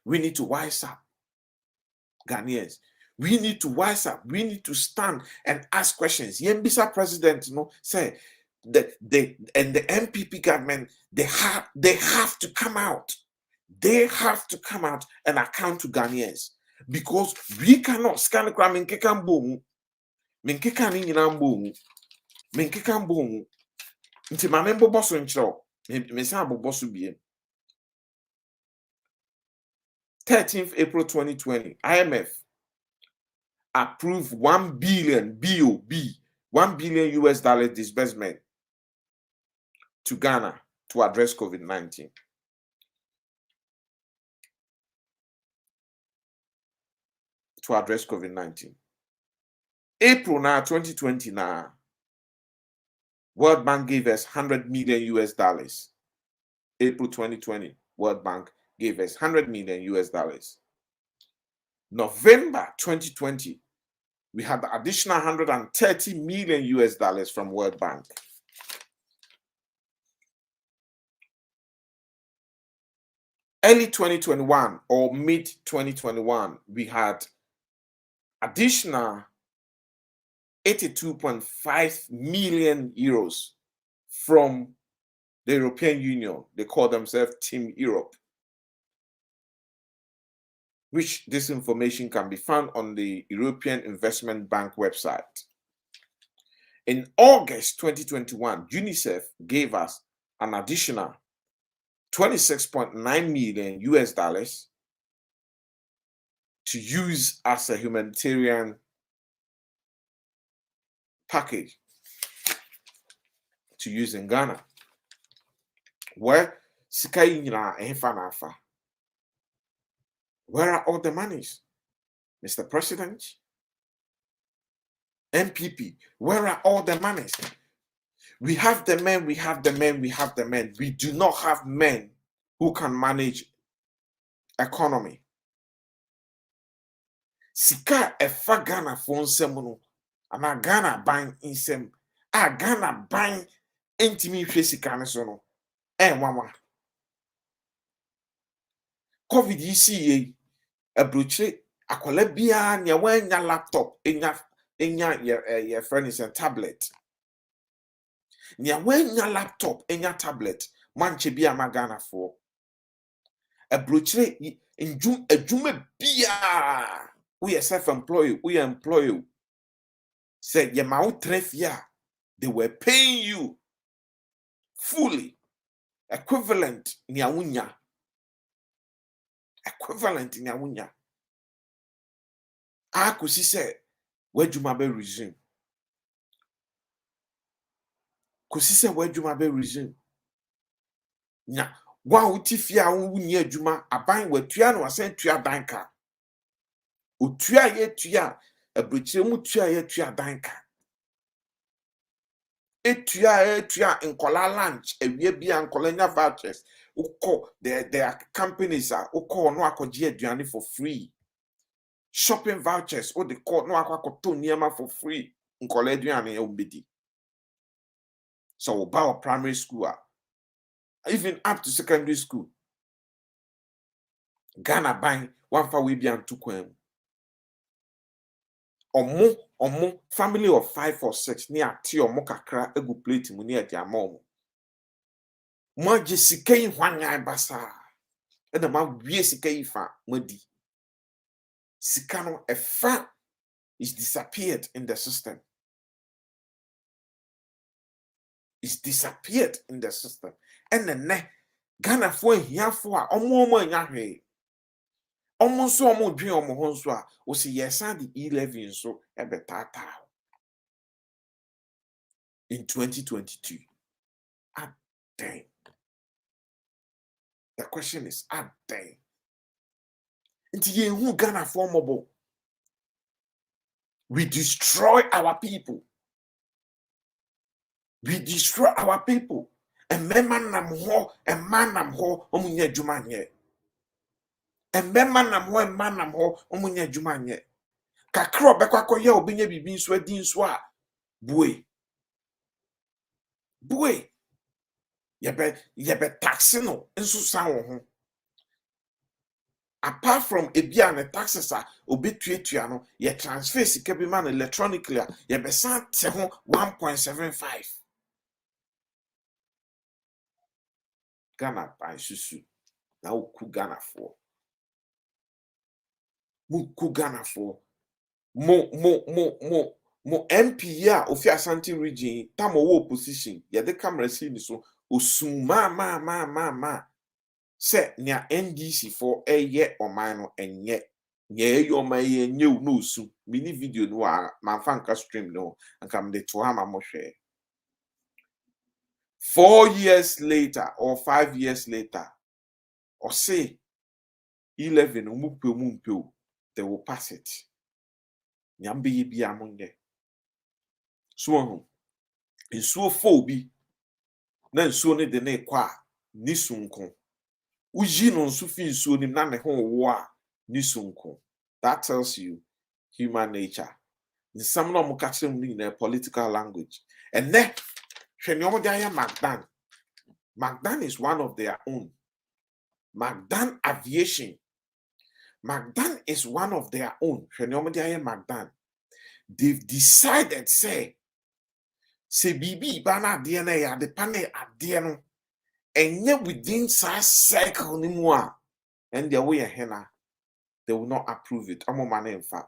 We need to wise up, Ghanaians. We need to wise up. We need to stand and ask questions. Yembisa president, say the MPP government, they have to come out. They have to come out and account to Ghanaians because we cannot scan the crime in Kekambo. Minkekambo. Nti ma membo boso nchiro. Me san bo boso bien. 13th April 2020, IMF approved $1 billion $1 billion US disbursement to Ghana to address COVID-19. To address COVID-19. April now 2020 now. World Bank gave us $100 million US. April 2020, World Bank gave us $100 million US. November 2020, we had the additional $130 million US from World Bank. Early 2021 or mid 2021, we had additional 82.5 million euros from the European Union. They call themselves Team Europe, which this information can be found on the European Investment Bank website. In August 2021, UNICEF gave us an additional $26.9 million US to use as a humanitarian package to use in Ghana. Where where are all the monies? Mr. President? MPP, where are all the monies? We have the men, we have the men, we have the men. We do not have men who can manage economy. sika efa Ghana for nsem no ana Ghana ban nsem a Ghana ban entimi hwe sika ne so no mama covid yi si ye abrochire akola bia ne wanya laptop enya ye friend is a tablet ne wanya laptop enya tablet manche bia ma Ghana for abrochire adwuma bia we are self-employed, we are employed. Said your mouth trefia, they were paying you fully equivalent nyawunya. Equivalent nyawunya. Akusi said, where you be resume? Kusi said, where you be resume? Nya, wa utifia unye juma aban we tuya no asen tuya danka. Utuya ye tuya abrochire mu tuya ye tuya danka. Etua nkola lunch ewie bia nkola nya vouchers uko there are companies uko no akogye aduane for free shopping vouchers o de call no akoto niema for free nkola aduane e ombedi so about primary school even up to secondary school Ghana ban one fa we bia ntukwan omo family of 5 or 6 ni ati omo kakra egu plate mu ni adi amom mo sika yi hwanyan basa e na ma wie sika yi fa madi sika no efa is disappeared in the system. It's disappeared in the system. And then Ghana for here for omo anya hwe omo so omo dwen omo ho so a o se yesan the 11 so e betata in 2022. Dang. The question is, dang. Until who Ghana formable. We destroy our people. We destroy our people. And man nam ho, and man nam ho, omunye jumanye. And man nam ho, and man nam ho, omunye jumanye. Kakro bekwako ye obinye bibin swa din swa. Bue. Yebe taxino, ensu sa ho. Apart from ebia and taxes obetue no ye transfer sika bi man electronically ye be san te ho 1.75 Ghana by susu na oku Ghana for mu Ghana for mo MP ya ofi Ashanti region tam wo opposition ye de camera see ni so osuma se nia NDC for eye oman no enye nye oman ye nye no su mini video no a manfanka stream no anka me to ha ma mo hwe 4 years later or 5 years later or say 11 umupeu they will pass it nyambe ye bia monye so ho nsuo fo bi na nsuo ne de ne kwa ni sunko uji no nso fi nsuo nim na ne ho wo a ni sunko. That tells you human nature. Some no mo catch them in a political language. And then Magdan is one of their own. Magdan Aviation. Magdan is one of their own. Magdan. They've decided say bibi bana DNA ya de pane adieno. And yet within such cycle anymore. And their way henna, they will not approve it. In fact,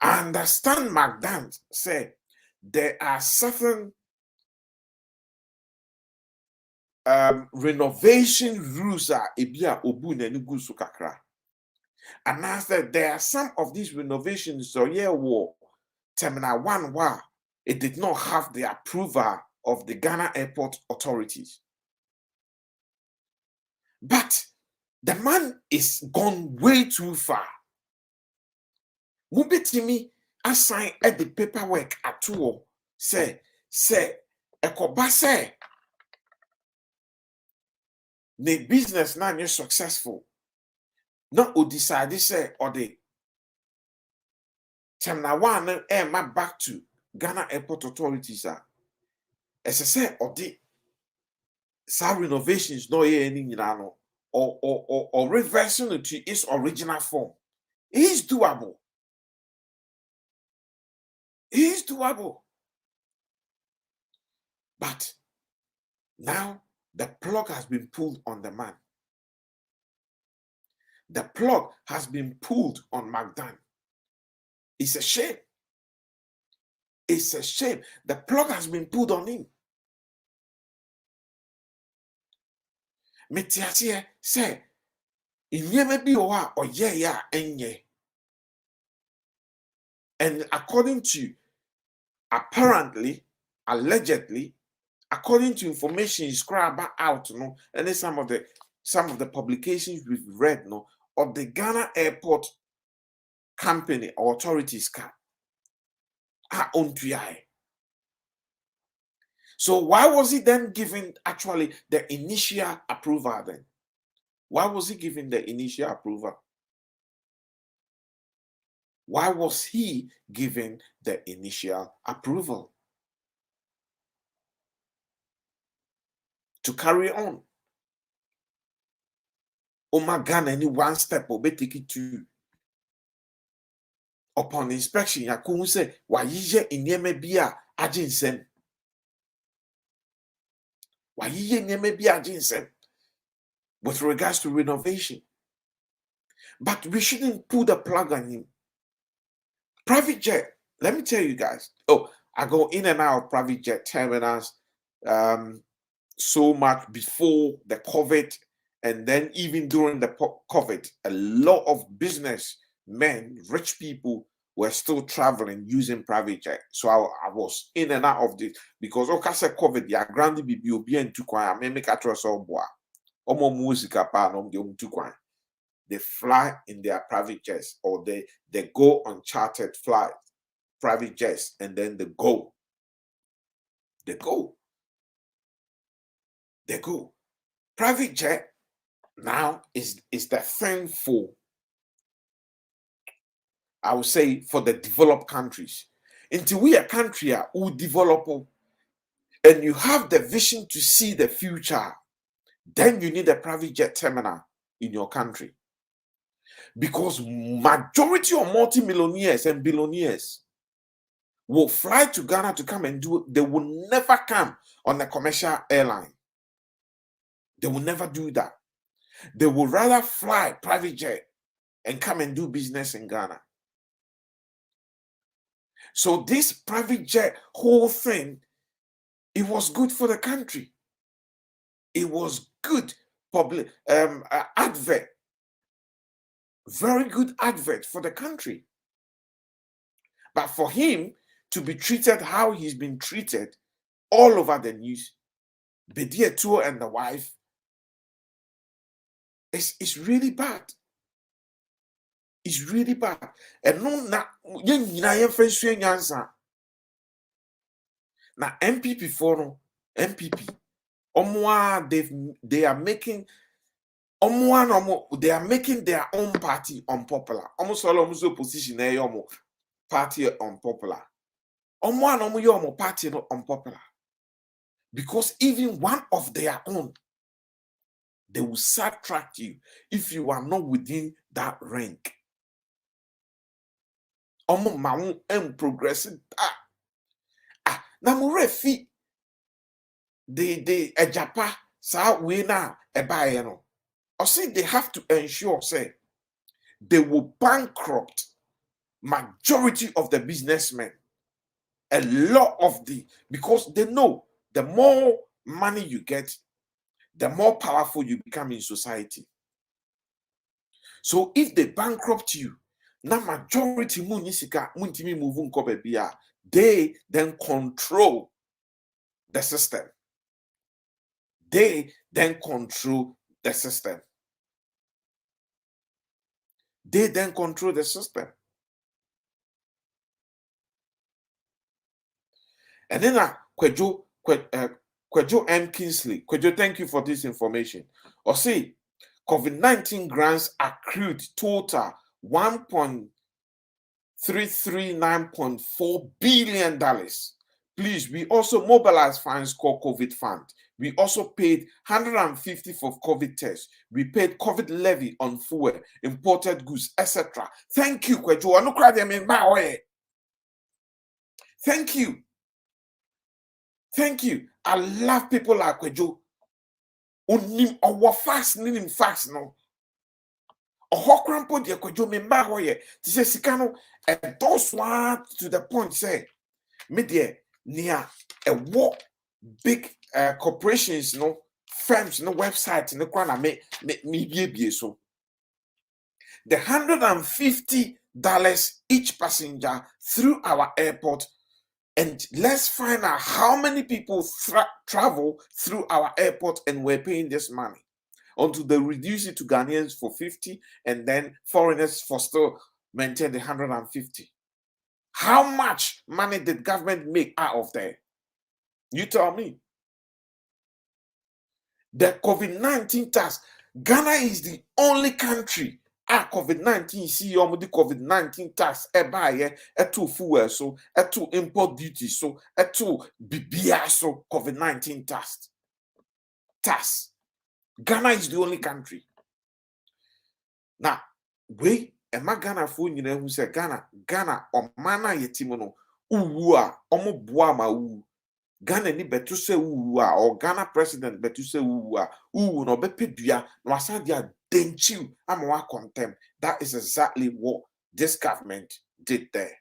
I understand Magdan say there are certain renovation rules are ebia obu na nugu so kakra. And I said there are some of these renovations so war Terminal 1 wa it did not have the approval of the Ghana Airport authorities. But the man is gone way too far. Mubetimi assign at the paperwork at all. Say, ekoba say, the business now is successful. Not o decide say or the Chapter 1 back to Ghana Airport Authorities as I say some renovations no any or reversing it to its original form. It is doable. It is doable. But now the plug has been pulled on the man. The plug has been pulled on McDan. It's a shame. It's a shame. The plug has been pulled on him. Metiasie say, "Inyeme bi owa oye ya enye." And according to, apparently, allegedly, according to information described out, and then some of the publications we've read, of the Ghana Airport Company or authorities are on TI. So why was he then given actually the initial approval then? Why was he given the initial approval? Why was he given the initial approval? To carry on. Ghana any one step or take it to. Upon inspection, Yakun say, "Why ye inyeme bia ajinsem? Why ye inyeme bia ajinsem?" With regards to renovation. But we shouldn't pull the plug on him. Private jet, let me tell you guys. Oh, I go in and out of private jet terminals so much before the COVID, and then even during the COVID, a lot of businessmen, rich people were still traveling using private jet. So I was in and out of this because said COVID, ya grandi bibi obi en tukwan, I make a trust of boa. Omo musica pa no tukwan. They fly in their private jets, or they go on chartered flights, private jets, and then they go. They go. Private jet now is the thing for, I would say, for the developed countries. Until we a country who develop and you have the vision to see the future, then you need a private jet terminal in your country. Because majority of multi-millionaires and billionaires will fly to Ghana to come and do it. They will never come on a commercial airline. They will never do that. They will rather fly private jet and come and do business in Ghana. So this private jet whole thing, it was good for the country. It was good public advert. Very good advert for the country. But for him to be treated how he's been treated all over the news, Bedia Tour and the wife, it's really bad. It's really bad. And no na MPP for MPP. They are making their own party unpopular. Almost all of opposition party unpopular. Party unpopular. Because even one of their own, they will subtract you if you are not within that rank. Progressing. Now refi the Japa sa we na ebayeno. Or say they have to ensure say they will bankrupt majority of the businessmen. A lot of because they know the more money you get, the more powerful you become in society. So if they bankrupt you, na majority they then control the system. They then control the system. They then control the system. And then Kwejo M. Kingsley. Kwejo, thank you for this information. Or say, COVID-19 grants accrued total 1.3 $339.4 billion. Please, we also mobilized funds called COVID Fund. We also paid 150 for COVID tests. We paid COVID levy on fuel, imported goods, etc. Thank you, Kwejo. Thank you. Thank you. I love people like Kwejo. Unim owo fast nim fast no. Oho krampo de Kwejo me mba hoye. Ti se sika no e dos one to the point say me de near a war big corporations no firms no website no kwana me bie so the $150 each passenger through our airport, and let's find out how many people travel through our airport and we're paying this money until they reduce it to Ghanaians for 50 and then foreigners for still maintain the 150. How much money did government make out of there? You tell me. The COVID-19 tax, Ghana is the only country COVID-19 see the COVID-19 tax to fuel so to import duty so to bibia so COVID-19 tax. Ghana is the only country. Now, we Emma Ghana phone who say Ghana omana yetimono uwa omo boama u Ghana ni betu se uwa or Ghana president betu se uwa no bepedua no asadia denchu amwa contem. That is exactly what this government did there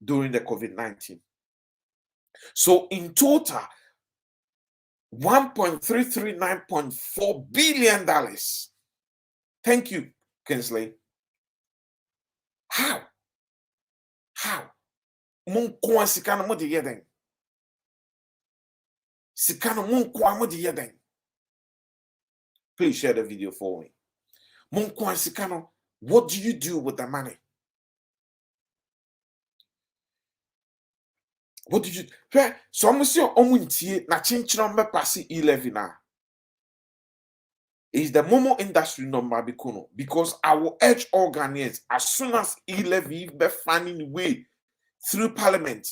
during the COVID-19. So in total, $1.339.4 billion. Thank you, Kinsley. How? Mun kwa sikano mo de yeden. Sikano mun kwa mo de yeden. Please share the video for me. Mun kwa sikano, what do you do with the money? What did you do? So I'm saying omuntie na chinchino me pasi 11 na. Is the Momo industry number bikono, because I will urge all Ghanaians as soon as e-levy be finding a way through parliament,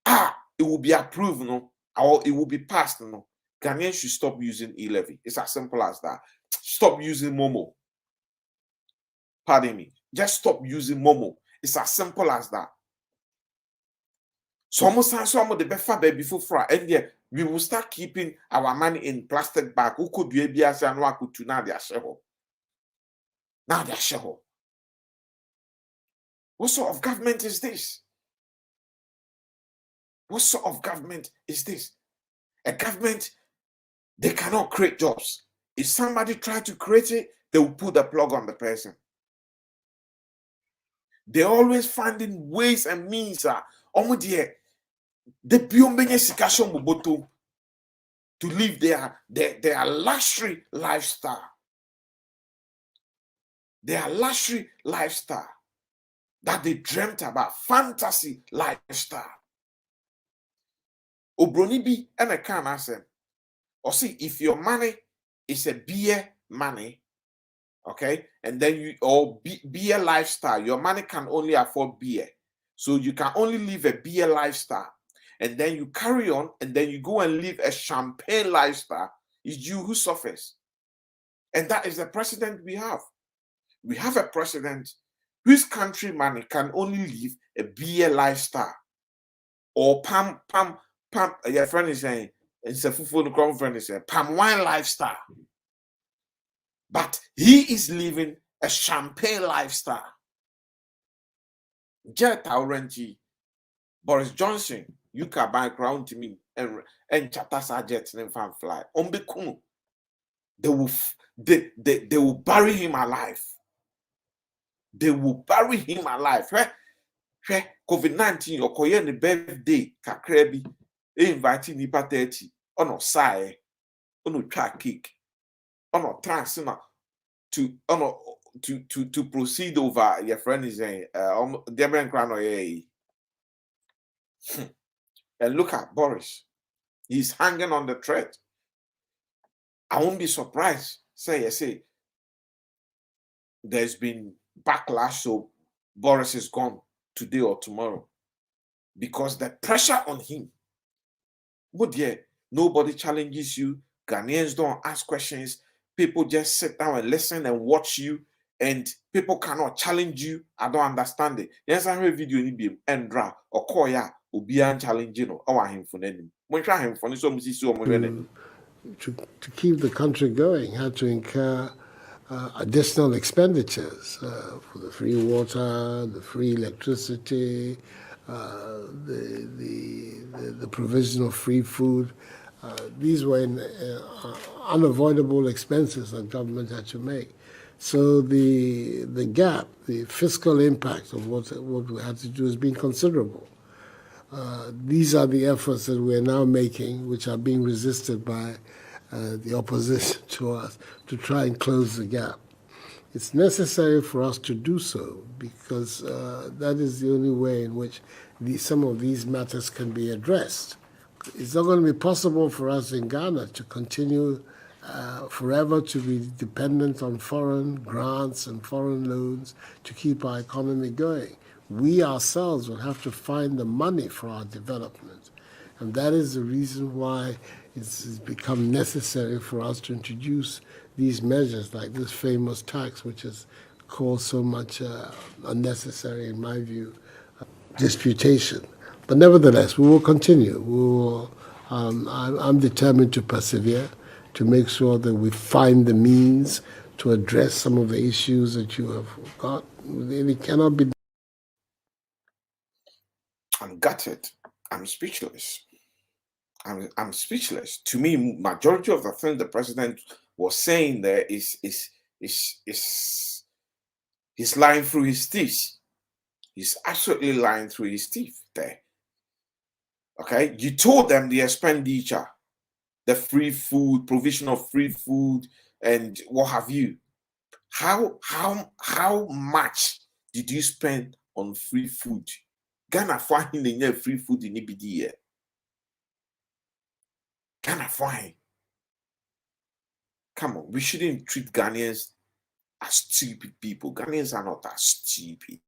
it will be approved, no, or it will be passed, no. Ghanaians should stop using e-levy. It's as simple as that. Stop using Momo. Pardon me. Just stop using Momo. It's as simple as that. Some of the befa baby for and yeah, we will start keeping our money in plastic bag. Who could be able to now they are share. Now they are share. What sort of government is this? What sort of government is this? A government, they cannot create jobs. If somebody try to create it, they will put the plug on the person. They're always finding ways and means. The beyond sikashon buboto to live their luxury lifestyle. Their luxury lifestyle that they dreamt about, fantasy lifestyle. Obroni bi and a can answer. Or see, if your money is a beer money, okay, and then you or beer lifestyle, your money can only afford beer. So you can only live a beer lifestyle. And then you carry on, and then you go and live a champagne lifestyle. It's you who suffers. And that is the president we have. We have a president whose country money can only live a beer lifestyle. Or your friend is saying, it's a fufu friend is saying, palm wine lifestyle. But he is living a champagne lifestyle. Jet Aurenji, Boris Johnson, you can buy ground to me and Chatasa jets and fan fly. They will bury him alive. They will bury him alive. COVID-19 or Korean birthday kakrebi inviting nipa 30 on side on track kick on transfer to proceed over your friend is saying Deborah Crano. And look at Boris. He's hanging on the thread. I won't be surprised. Say, there's been backlash, so Boris is gone. today or tomorrow because the pressure on him. But yeah, nobody challenges you. Ghanaians don't ask questions. People just sit down and listen and watch you, and people cannot challenge you. I don't understand it. Yes, I heard video ni be Endra or Koya Obian challenging or him for any. When try him for so much so to keep the country going, had to incur additional expenditures for the free water, the free electricity, the provision of free food. These were unavoidable expenses that government had to make. So the gap, the fiscal impact of what we had to do has been considerable. These are the efforts that we're now making, which are being resisted by the opposition to us, to try and close the gap. It's necessary for us to do so because that is the only way in which some of these matters can be addressed. It's not going to be possible for us in Ghana to continue forever to be dependent on foreign grants and foreign loans to keep our economy going. We ourselves will have to find the money for our development. And that is the reason why it's become necessary for us to introduce these measures like this famous tax, which has caused so much unnecessary, in my view, disputation. But nevertheless, we will continue. We will, I'm determined to persevere, to make sure that we find the means to address some of the issues that you have got. It cannot be. I'm gutted. I'm speechless. I'm speechless. To me, majority of the things the president was saying there is he's lying through his teeth. He's absolutely lying through his teeth there. Okay, you told them the expenditure, the free food, provision of free food, and what have you. How much did you spend on free food? Ghana finding free food in EBD. Ghana fine. Come on, we shouldn't treat Ghanaians as stupid people. Ghanaians are not that stupid.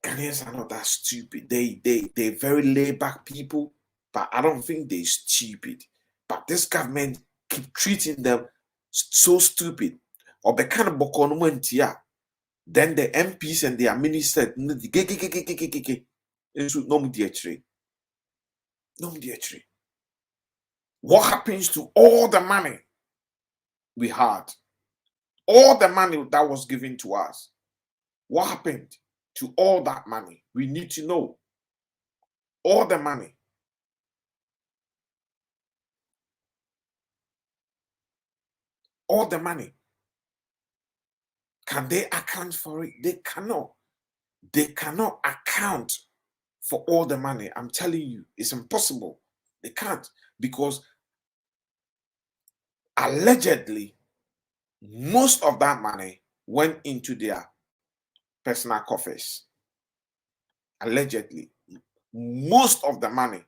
Ghanaians are not that stupid. They're very laid back people, but I don't think they're stupid. But this government keep treating them so stupid. Or the kind of bokonumentia. Then the MPs and their ministers, what happens to all the money we had? All the money that was given to us. What happened to all that money? We need to know. All the money. All the money. Can they account for it? They cannot. They cannot account for all the money. I'm telling you, it's impossible. They can't, because allegedly, most of that money went into their personal coffers. Allegedly, most of the money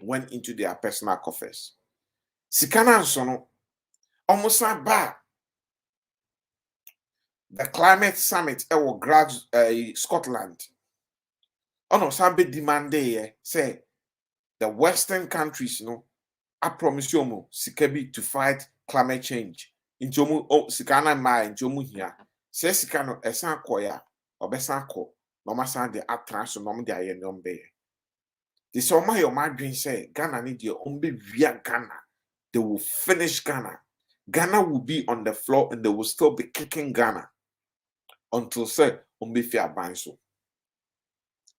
went into their personal coffers. Sikana Sono, almost not bad. The climate summit Scotland. No, some demand say the Western countries, I promise you, Sikebi to fight climate change. Injomu Sikana ma injomu here. Say Sikano esan koya obesan ko. Mama san de atras nom de aye nombe. The summer your margin say Ghana need your umbe via Ghana. They will finish Ghana. Ghana will be on the floor and they will still be kicking Ghana. Until say umbefia banso.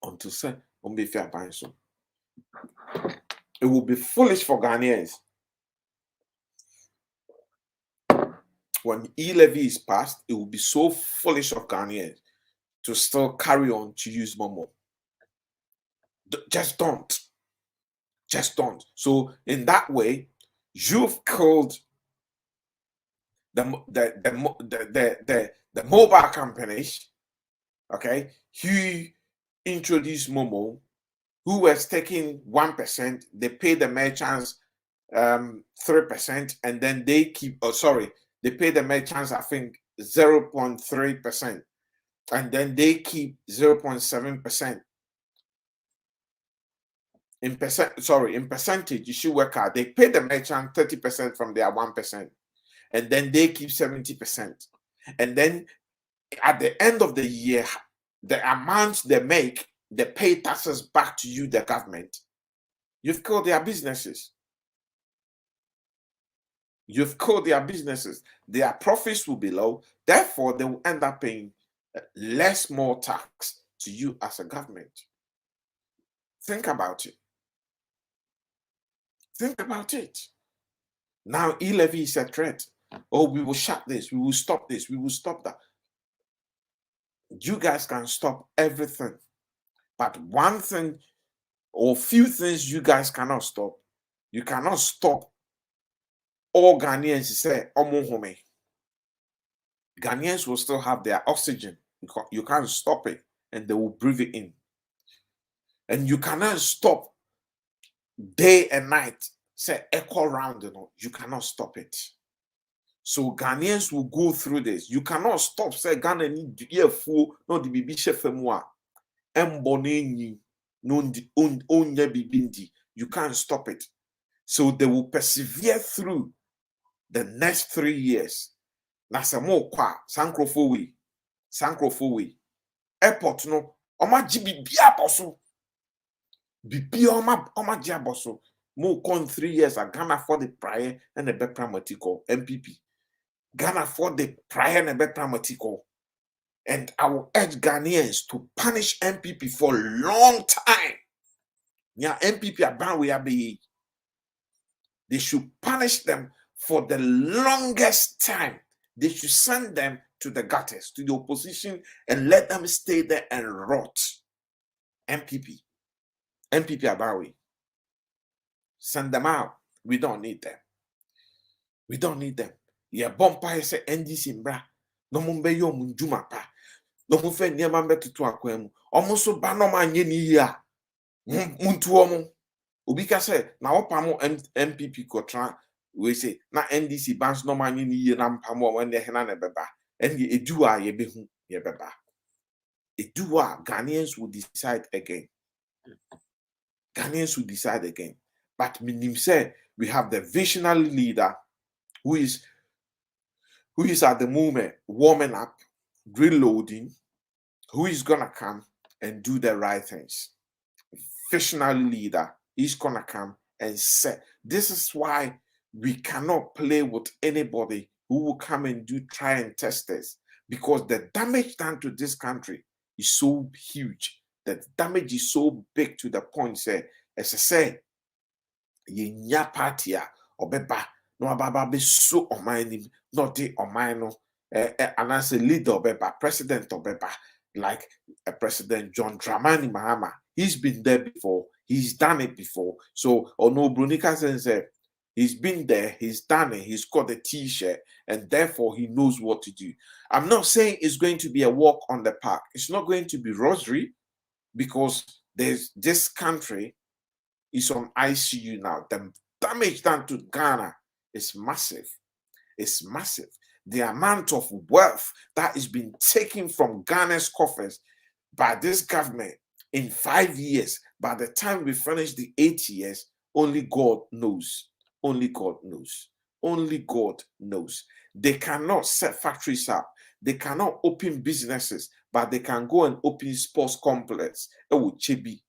Until say umbefia banso. It will be foolish for Ghanaians when e-levy is passed. It will be so foolish of Ghanaians to still carry on to use Momo. Just don't. Just don't. So in that way, you've killed the mobile companies, okay, who introduced Momo, who was taking 1%, they pay the merchants 3%, and then they keep, they pay the merchants, I think, 0.3%. and then they keep 0.7%. In percentage, you should work out. They pay the merchant 30% from their 1%, and then they keep 70%. And then at the end of the year, the amount they make, they pay taxes back to you, the government. You've killed their businesses. You've killed their businesses. Their profits will be low. Therefore, they will end up paying less more tax to you as a government. Think about it. Think about it. Now, e-levy is a threat. Oh, we will shut this. We will stop this. We will stop that. You guys can stop everything. But one thing or few things you guys cannot stop. You cannot stop all Ghanaians to say, Omohome. Ghanaians will still have their oxygen. You can't stop it, and they will breathe it in. And you cannot stop day and night, say echo round, you cannot stop it. So Ghanaians will go through this. You cannot stop, say Ghana need to hear full, no the bibi chefemwa. Emboneni, no onye bibindi. You can't stop it. So they will persevere through the next 3 years. Nasamo kwa Sankrofowi. Airport no, oma jibibia boso. Bibi oma jiaboso. Mo con 3 years a Ghana for the prior and the Bepramatiko MPP. Ghana for the prior and the Bepramatiko. And I will urge Ghanaians to punish MPP for a long time. Yeah, MPP are bound we are. They should punish them for the longest time. They should send them to the gutters, to the opposition, and let them stay there and rot. MPP are bound. Send them out. We don't need them. We don't need them. Yeah, bompa say NDC mbra. No mumbe yo munjuma pa. No mufe niema mbe tutu akwemu. Omuso banoma nye ni ya. Muntu omu. Ubika say na opamo MPP kotra. We say na NDC bans no man nye ye na mpamo wende hena ne beba. Endi edua ye behu ye beba. Edua Ghanaians will decide again. Ghanaians will decide again. But minim say we have the visionary leader who is at the moment warming up, reloading, who is gonna come and do the right things. Visionary leader is gonna come and say, this is why we cannot play with anybody who will come and do try and test us, because the damage done to this country is so huge. The damage is so big to the point, say, as I say, ye party obeba no ababa be so omani not the omano and as a leader obeba, president obeba, like a President John Dramani Mahama. He's been there before, he's done it before. So no Brunika says he's been there, he's done it, he's got a t-shirt, and therefore he knows what to do. I'm not saying it's going to be a walk on the park. It's not going to be rosary, because there's this country is on ICU now. The damage done to Ghana is massive. It's massive. The amount of wealth that is being taken from Ghana's coffers by this government in 5 years, by the time we finish the 8 years, only God knows. Only God knows. Only God knows. They cannot set factories up. They cannot open businesses, but they can go and open sports complex. Oh, Chebi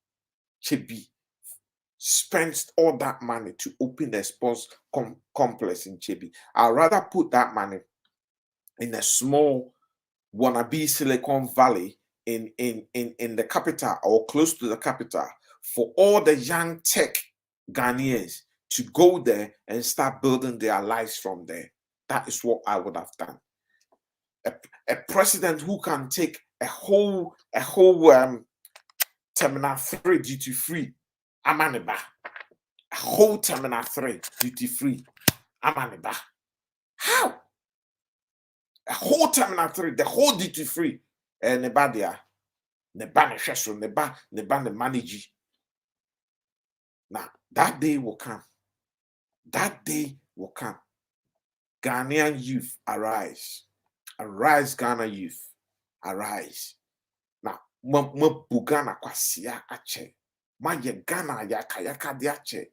spends all that money to open a sports complex in Chebi. I'd rather put that money in a small wannabe Silicon Valley in the capital or close to the capital for all the young tech Ghanaians to go there and start building their lives from there. That is what I would have done. A president who can take a whole Terminal 3 duty free, Amaniba. A whole Terminal 3 duty free, Amaniba. How? A whole Terminal 3, the whole duty free, and Nebadia, Nebane Shesho, Nebane Maniji. Now that day will come. That day will come. Ghanaian youth, arise. Arise, Ghana youth. arise. Now, Bugana kwasia ache. Ma ye Ghana yaka de ache.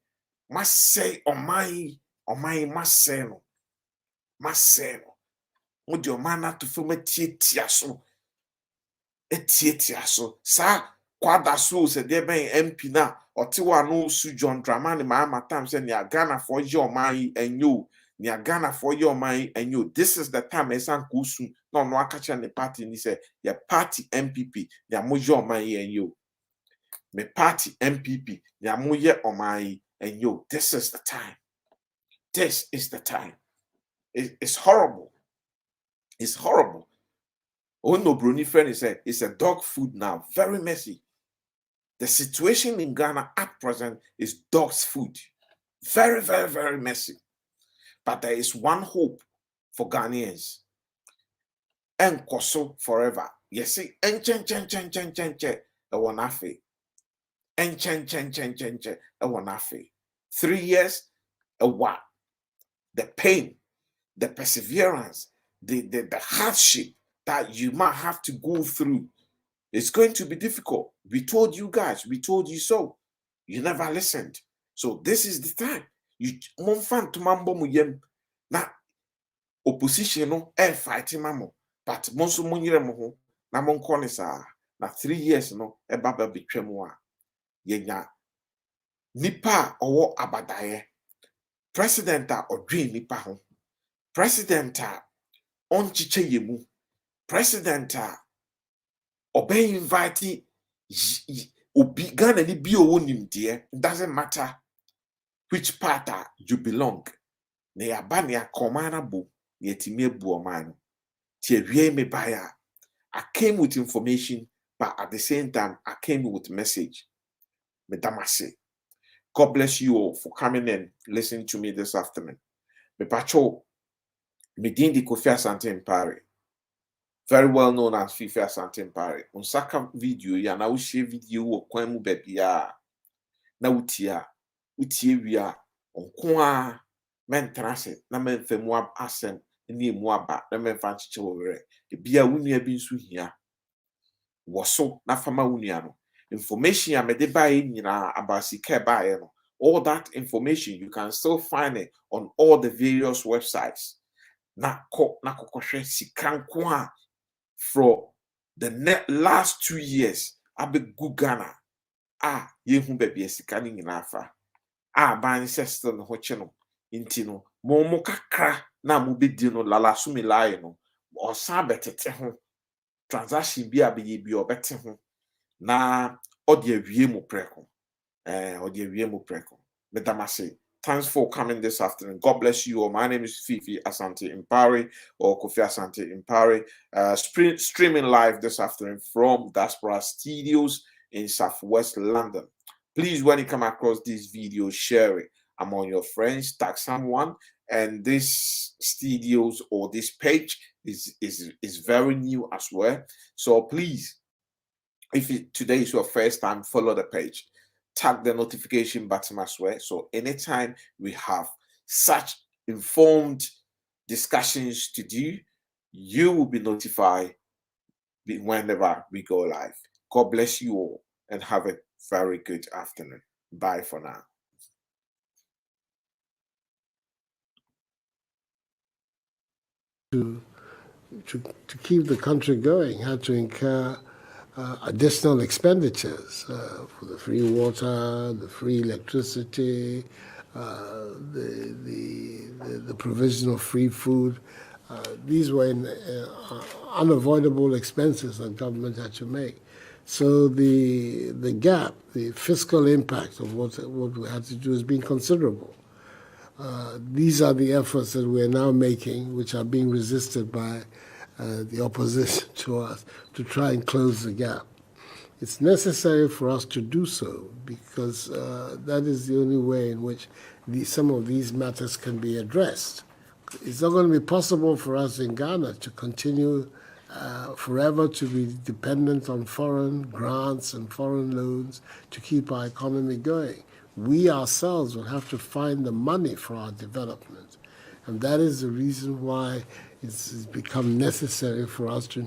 Ma say omai maseno. Maseno. Mudi omana to film tiaso. Etiaso. Sa kwada so se de ben MP na otiwa no su John Dramani ma time say ni Ghana for your omai enyo. Ni Ghana for your mind and you. This is the time esan kusu no akacha ne party ni say your party MPP ya mojo oman and you. Me party MPP ya moye oman and you. This is the time. This is the time. It's horrible. It's horrible. Oh no, Bruni friend said it's a dog food now. Very messy. The situation in Ghana at present is dog's food. Very, very, very messy. But there is one hope for Ghanaians. Enkoso forever. Yes, see, enchen. Ewanafe. Enchen. Ewanafe. 3 years, a what? The pain, the perseverance, the hardship that you might have to go through. It's going to be difficult. We told you guys, we told you so. You never listened. So this is the time. You monfan to mambo muyem na opposition no fighting mamo, but monso munyere mo ho na monko ne sa na 3 years no baba betwam a yenya nipa owo abadaye president a odwe nipa ho president a onchiche yemu president a obey invite obi Ghana ni bi owo nimde. It doesn't matter which part you belong. Ne yaba ne akomana bu ne etime bu omano. Tie wie me baya. I came with information, but at the same time, I came with message. Medamase. God bless you all for coming and listening to me this afternoon. Me pacho, me dindi Kofi Asante Mpare. Very well known as Fifi Asante Mpare. Unsaka video ya na ushie video wo kwemu bebi ya na utia wia onkoa mentrase na menfemu asem ni emu aba na menfa chiche wore ebia wunua bi nso hia woso na fama wunua no information ya mede bae nyina abasika bae no. All that information you can still find it on all the various websites. Na kokoshe sikanko a for the last 2 years abe Ghana yehu bebi sika ni nyina afa ban sister no hoche no inti no mo kakra na mo bedi no lala sumi lai no osa betete ho transaction bi abeye bi obete ho na odi awie mo preko medamase. Thanks for coming this afternoon. God bless you all. My name is Fifi Asante Mpare or Kofi Asante Mpare, streaming live this afternoon from Diaspora Studios in Southwest London. Please, when you come across this video, share it among your friends, tag someone. And this studios or this page is very new as well. So please, if today is your first time, follow the page. Tag the notification button as well. So anytime we have such informed discussions to do, you will be notified whenever we go live. God bless you all and have a very good afternoon. Bye for now. To keep the country going, had to incur additional expenditures for the free water, the free electricity, the provision of free food. These were unavoidable expenses that government had to make. So the gap, the fiscal impact of what we had to do has been considerable. These are the efforts that we're now making, which are being resisted by the opposition to us, to try and close the gap. It's necessary for us to do so because that is the only way in which some of these matters can be addressed. It's not going to be possible for us in Ghana to continue forever to be dependent on foreign grants and foreign loans to keep our economy going. We ourselves will have to find the money for our development. And that is the reason why it's become necessary for us to